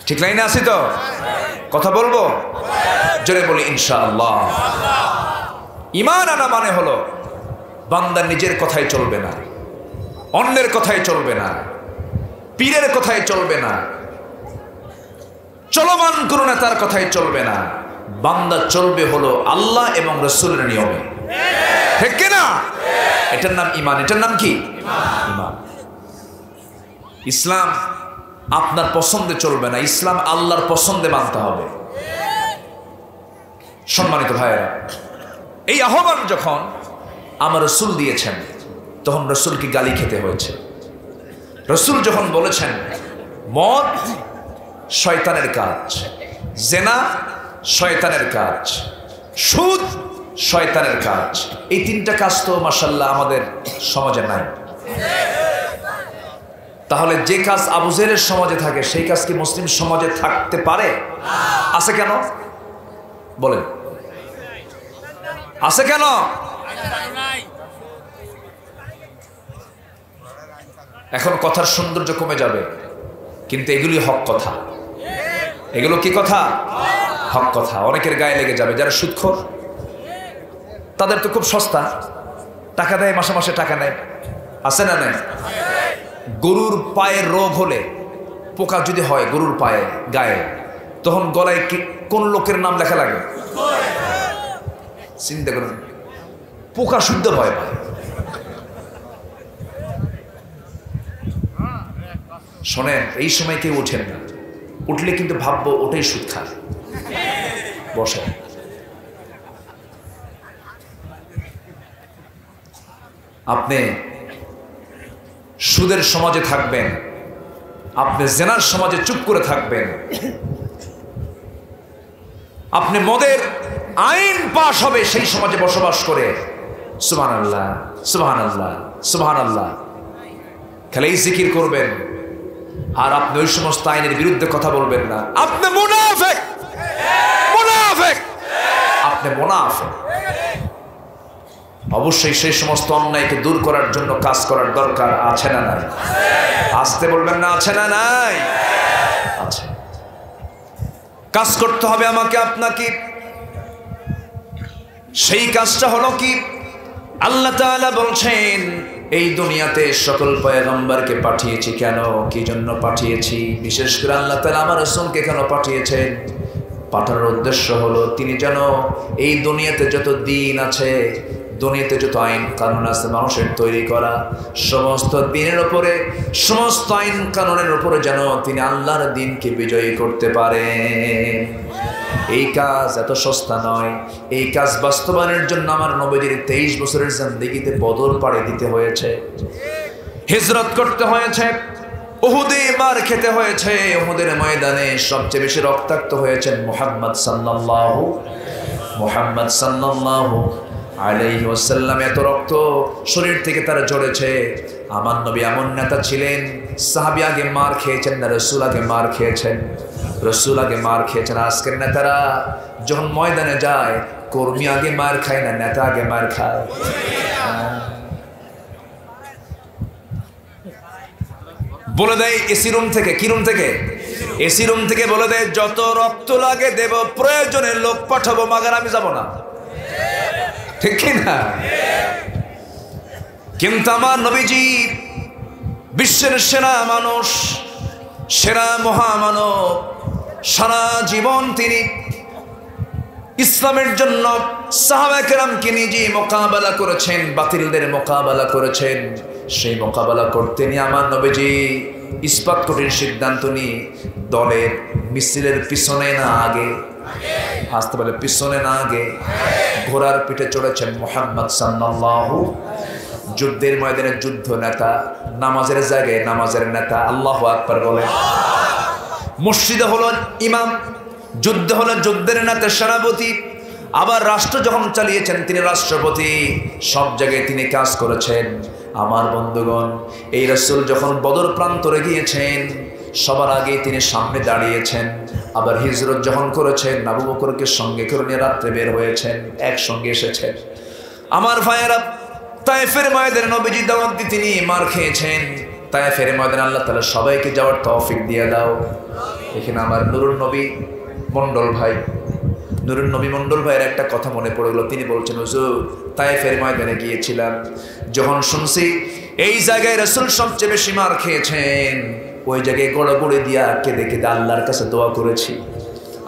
Speaker 1: ঠিক লাইনে আছি তো? কথা বলবো, জোরে বলি ইনশাআল্লাহ। ঈমান আনা মানে হলো বান্দা নিজের কথাই চলবে না, অন্যের কথাই চলবে না, পীরের কথাই চলবে না, চলমান কোন নেতার কথাই চলবে না। বান্দা চলবে হলো আল্লাহ এবং রাসূলের নিয়মে। ঠিক কি না? এটার নাম ঈমান। এটার নাম কি? ঈমান। ইসলাম আপনার পছন্দে চলবে না, ইসলাম আল্লাহর পছন্দে মানতে হবে। সম্মানিত ভাইয়েরা, এই আহ্বান যখন আমার রাসূল দিয়েছেন তখন রাসূলকে গালি খেতে হয়েছে। রাসূল যখন বলেছেন মদ শয়তানের কাজ, জেনা শয়তানের কাজ, সুদ শয়তানের কাজ, এই তিনটা কাজ তো মাশাআল্লাহ আমাদের সমাজে নাই। তাহলে যে কাজ আবু জেহেলের সমাজে থাকে সেই কাজ কি মুসলিম সমাজে থাকতে পারে? আছে কেন? বলেন, আছে কেন? এখন কথার সৌন্দর্য কমে যাবে, কিন্তু এগুলি হক কথা। এগুলো কি কথা? হক কথা। অনেকের গায়ে লেগে যাবে। যারা সুদখোর তাদের তো খুব সস্তা, টাকা দেয়, মাসে মাসে টাকা নেয়, আছে না নাই? গরুর পায়ের রোগ হলে, পোকা যদি হয় গরুর পায়ে গায়ে, তখন গলায় কোন লোকের নাম লেখা লাগে? চিন্তা করুন, পোকা শুদ্ধ ভয় পায়। শোনেন, এই সময় কেউ ওঠেন না, উঠলে কিন্তু ভাববো ওটাই সুদ খায়। বসে। আপনি সুদের সমাজে থাকবেন, আপনি জেনার সমাজে চুপ করে থাকবেন, আপনি মদের আইন পাশ হবে সেই সমাজে বসবাস করে সুবহানাল্লাহ সুবহানাল্লাহ সুবহানাল্লাহ খালি জিকির করবেন, আর আপনি ওই সমস্ত আইনের বিরুদ্ধে কথা বলবেন না। আপনি মুনাফিক, মুনাফিক, আপনি মুনাফিক। অবশ্যই সেই সমস্ত অন্যায়কে দূর করার জন্য কাজ করার দরকার আছে না নাই? আসতে বলবেন না, আছে না নাই? আছে। কাজ করতে হবে আমাকে আপনাকে। সেই কাজটা হলো কি? আল্লাহ তাআলা বলছেন এই দুনিয়াতে সকল পয়গম্বরকে পাঠিয়েছি। কেন, কি জন্য পাঠিয়েছি? বিশেষ করে আল্লাহ তাআলা আমার রাসূলকে কেন পাঠিয়েছেন? পাঠানোর উদ্দেশ্য হলো তিনি যেন এই দুনিয়াতে যত দিন আছে, দুনিয়াতে যত আইন কানুন আছে মানুষের তৈরি করা, সমস্ত দিনের উপরে, সমস্ত আইন কানুনের উপরে যেন তিনি আল্লাহর দ্বীনকে বিজয়ী করতে পারেন। এই কাজ এত সস্তা নয়। এই কাজ বাস্তবায়নের জন্য আমার নবীজির 23 বছরের জিন্দেগিতে বদর পাড়ি দিতে হয়েছে, হিজরত করতে হয়েছে, উহুদে মার খেতে হয়েছে। উহুদের ময়দানে সবচেয়ে বেশি রক্তাক্ত হয়েছেন মুহাম্মদ সাল্লাল্লাহু আলাইহি ওয়াসাল্লাম। এত রক্ত শরীর থেকে তার ঝরেছে, আমার নবী এমন নেতা ছিলেন, সাহাবী আগে মার খেয়েছেন না রাসূল আগে মার খেয়েছেন? রাসূল আগে মার খেয়েছেন। আজকের নেতারা যখন ময়দানে যায়, কর্মী আগে মার খায় না, নেতা আগে মার খায়। বলে দেয় এসি রুম থেকে, কি রুম থেকে? এসি রুম থেকে বলে দেয় যত রক্ত লাগে দেব, প্রয়োজনে লোক পাঠাবো, মাগার আমি যাব না। ঠিক কিনা? কিন্তু আমার নবীজি বিশ্বের সেরা মানুষ, সেরা মহামানব, সারা জীবন তিনি ইসলামের জন্য সাহাবায়ে কেরামকে নিজে মোকাবেলা করেছেন, বাতিলদের মোকাবেলা করেছেন। সেই মোকাবেলা করতে নিয়ে আমার নবীজি ইস্পাত কঠিন সিদ্ধান্ত নিয়ে দলের মিছিলের পিছনে না আগে, আসতে বলে পিছনে না আগে, ঘোড়ার পিঠে চড়েছেন মুহাম্মদ সাল্লাল্লাহু। যুদ্ধের ময়দানে যুদ্ধ নেতা, নামাজের জায়গায় নামাজের নেতা। আল্লাহু আকবার বলেন। মসজিদে হলো ইমাম, যুদ্ধ হলো যুদ্ধের নেতা, সেনাপতি। আবার রাষ্ট্র যখন চালিয়েছেন তিনি রাষ্ট্রপতি। সব জায়গায় তিনি কাজ করেছেন। আমার বন্ধুগণ, এই রাসূল যখন বদর প্রান্তরে গিয়েছেন, সবার আগে তিনি সামনে দাঁড়িয়েছেন। আবার হিজরত যখন করেছেন, আবু বকরকে সঙ্গে করে নিয়ে রাত্রে বের হয়েছেন, একসঙ্গে এসেছেন। আমার ভাইয়েরা, তায়েফের ময়দানে নবীজি দাওয়াত দিয়ে তিনি মার খেয়েছেন। তায়েফের ময়দানে আল্লাহ তাআলা সবাইকে যাওয়ার তৌফিক দিয়ে দাও। এখানে আমার নুরুন নবী মণ্ডল ভাই, নুরুন নবী মণ্ডল ভাইয়ের একটা কথা মনে পড়ে গেল। তিনি বলছেন, হুজুর তায়েফের ময়দানে গিয়েছিলাম, যখন শুনছি এই জায়গায় রাসূল সবচেয়ে বেশি মার খেয়েছেন, ওই জায়গায় গড়াগড়ি দিয়া কেঁদে কেঁদে আল্লাহর কাছে দোয়া করেছি।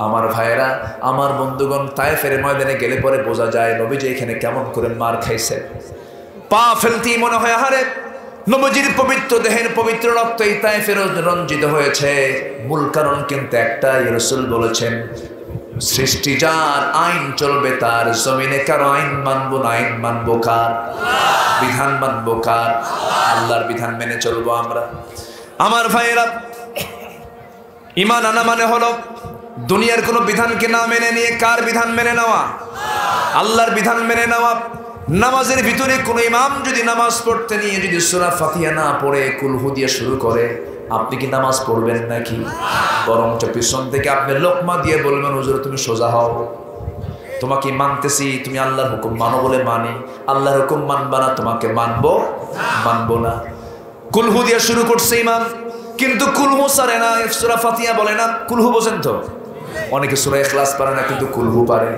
Speaker 1: আমার ভাইয়েরা, আমার বন্ধুগণ, তায়েফের ময়দানে গেলে পরে বোঝা যায় নবীজি এখানে কেমন করে মার খাইছেন। পা ফেলতেই মনে হয় আহারে নবীজির পবিত্র দেহের পবিত্র রক্ত এই তায়েফে রঞ্জিত হয়েছে। মূল কারণ কিন্তু একটাই, রাসূল বলেছেন সৃষ্টি যার, আইন চলবে তার, জমিনে কার আইন মানবো না, আইন মানবো কার? বিধান মানবো কার? আল্লাহর বিধান মেনে চলবো আমরা। আমার ভাইয়েরা, ঈমান আনা মানে হলো দুনিয়ার কোনো বিধানকে না মেনে নিয়ে কার বিধান মেনে নেওয়া? আল্লাহর বিধান মেনে নেওয়া। নামাজের ভিতরে কোনো ইমাম যদি নামাজ পড়তে নিয়ে যদি সূরা ফাতিহা না পড়ে কুল হু দিয়ে শুরু করে, আপনি কি নামাজ পড়বেন নাকি? বরঞ্চ পিছন থেকে আপনি লোকমা দিয়ে বলবেন, হুজুর তুমি সোজা হও, তোমাকে মানতেছি, তুমি আল্লাহর হুকুম মানো বলে মানি, আল্লাহর হুকুম মানবা না, তোমাকে মানবো মানবো না। কুলহু দিয়ে শুরু করছে ইমাম, কিন্তু কুলহু সারে না, সূরা ফাতিহা বলে না। কুলহু বোঝেন তো? অনেকে সূরা ইখলাস পারে না, কিন্তু কুলহু পারে।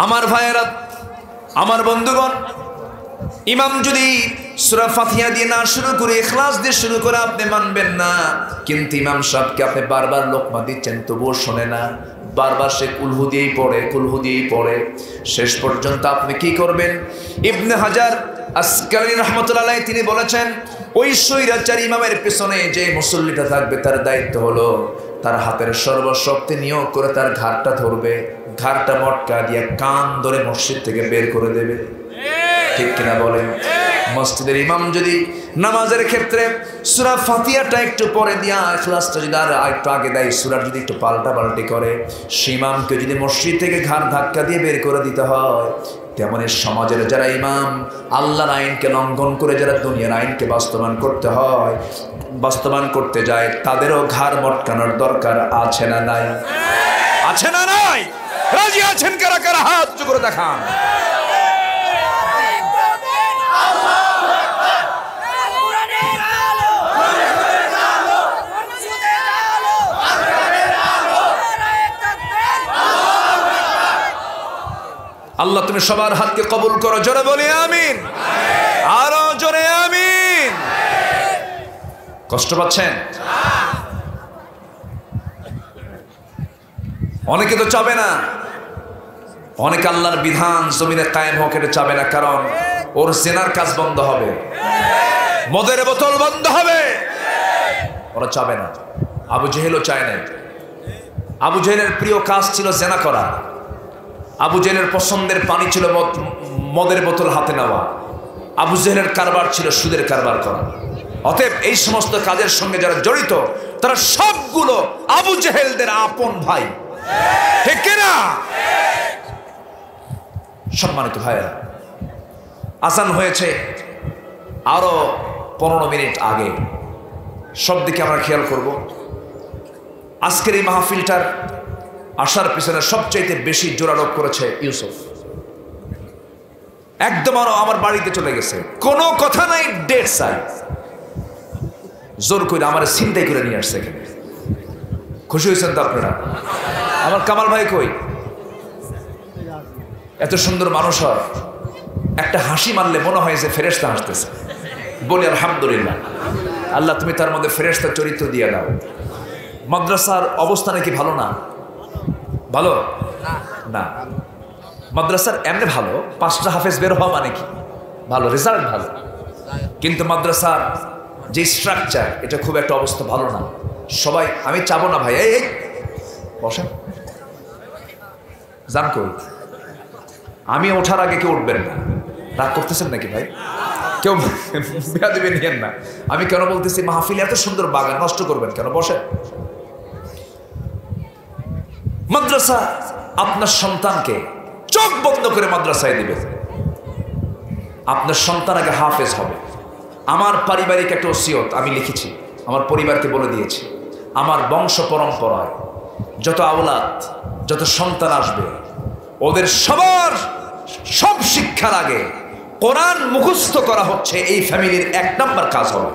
Speaker 1: আমার ভাইয়েরা, আমার বন্ধুগণ, ইমাম যদি সূরা ফাতিহা দিয়ে না শুরু করে ইখলাস দিয়ে শুরু করে, আপনি মানবেন না। কিন্তু ইমাম সাহেবকে আপনি বারবার লোকমা দিচ্ছেন, তবুও শোনে না, বারবার সে কুলহু দিয়েই পড়ে, কুলহু দিয়েই পড়ে। শেষ পর্যন্ত আপনি কি করবেন? ইবনে হাজার আসকালানী রাহমাতুল্লাহ আলাইহি তিনি বলেছেন, ওই স্বৈরাচারী ইমামের পেছনে যে মুসল্লিটা থাকবে, তার দায়িত্ব হলো তার হাতের সর্বশক্তি নিয়োগ করে তার ঘাড়টা ধরবে, ঘাড়টা মটকা দিয়ে কান ধরে মসজিদ থেকে বের করে দেবে। ঠিক কিনা বলেন? মসজিদের ইমাম যদি নামাজের ক্ষেত্রে সূরা ফাতিহাটা একটু পরে দিয়া ইখলাসটা যদি আর একটু আগে দেয়, সূরা যদি একটু পাল্টাপাল্টি করে, সেই ইমামকে যদি মসজিদ থেকে ঘাড় ধাক্কা দিয়ে বের করে দিতে হয়, তেমনি সমাজের যারা ইমাম আল্লাহর আইনকে লঙ্ঘন করে যারা দুনিয়ার আইনকে বাস্তবায়ন করতে হয়, বাস্তবায়ন করতে যায়, তাদেরও ঘাড় মটকানোর দরকার আছে না নাই? আছে না নাই? রাজি আছেন কারা কারা? হাত উঁচু করে দেখান। আল্লাহ তুমি সবার হাতকে কবুল করো, জোরে বলি আমিন, আরো জোরে আমিন। কষ্ট পাচ্ছেন? অনেকে তো চাবে না, অনেকে আল্লাহর বিধান জমিনে কায়েম হোক এটা চাবে না, কারণ ওর জেনার কাজ বন্ধ হবে, মদের বোতল বন্ধ হবে, ওরা চাবে না। আবু জেহেলও চায় না। আবু জেহেলের প্রিয় কাজ ছিল জেনা করা। আবু জেহেলের পছন্দের পানি ছিল মদের বোতল হাতে নেওয়া। আবু জেহেলের কারবার ছিল সুদের কারবার করা। অতএব এই সমস্ত কাজের সঙ্গে যারা জড়িত, তারা সবগুলো আবু জেহেলদের আপন ভাই। ঠিক কিনা? সম্মানিত ভাইরা, আজান হয়েছে আরো 15 মিনিট আগে। সব দিকে আমরা খেয়াল করব। আজকের এই মাহফিলটার আসার পিছনে সবচাইতে বেশি জোরারোপ করেছে ইউসুফ। একদম আমার বাড়িতে চলে গেছে, কোনো কথা নাই, ডেড সাইড, জোর করে আমার চিন্তাই করে নিয়ে আসছে এখানে। খুশি হয়েছেন তো আপনারা? আমার কামাল ভাই কই? এত সুন্দর মানুষ হয়, একটা হাসি মারলে মনে হয় যে ফেরেশতা হাসতেছে। বলি আলহামদুলিল্লাহ, আল্লাহ তুমি তার মধ্যে ফেরেশতার চরিত্র দিয়ে দাও। মাদ্রাসার অবস্থানে কি ভালো না? ভালো না। মাদ্রাসার এমনি ভালো, 5টা হাফেজ বের হওয়া মানে কি ভালো, রেজাল্ট ভালো, কিন্তু মাদ্রাসার যে স্ট্রাকচার এটা খুব একটা অবস্থা ভালো না। সবাই, আমি চাবো না ভাই, এই বসেন, জান কই, আমি ওঠার আগে কেউ উঠবেন না। রাগ করতেছেন নাকি ভাই? কেউ বেয়াদবি নিয়েন না। আমি কেন বলতেছি, মাহফিল এত সুন্দর বাগান নষ্ট করবেন কেন? বসেন। মাদ্রাসা আপনার সন্তানকে চোখ বন্ধ করে মাদ্রাসায় দিবে, আপনার সন্তান আগে হাফেজ হবে। আমার পারিবারিক একটা ওসিয়ত আমি লিখেছি, আমার পরিবারকে বলে দিয়েছি, আমার বংশ পরম্পরায় যত আওলাদ, যত সন্তান আসবে, ওদের সবার সব শিক্ষার আগে কোরআন মুখস্থ করা হচ্ছে এই ফ্যামিলির 1 নাম্বার কাজ হবে।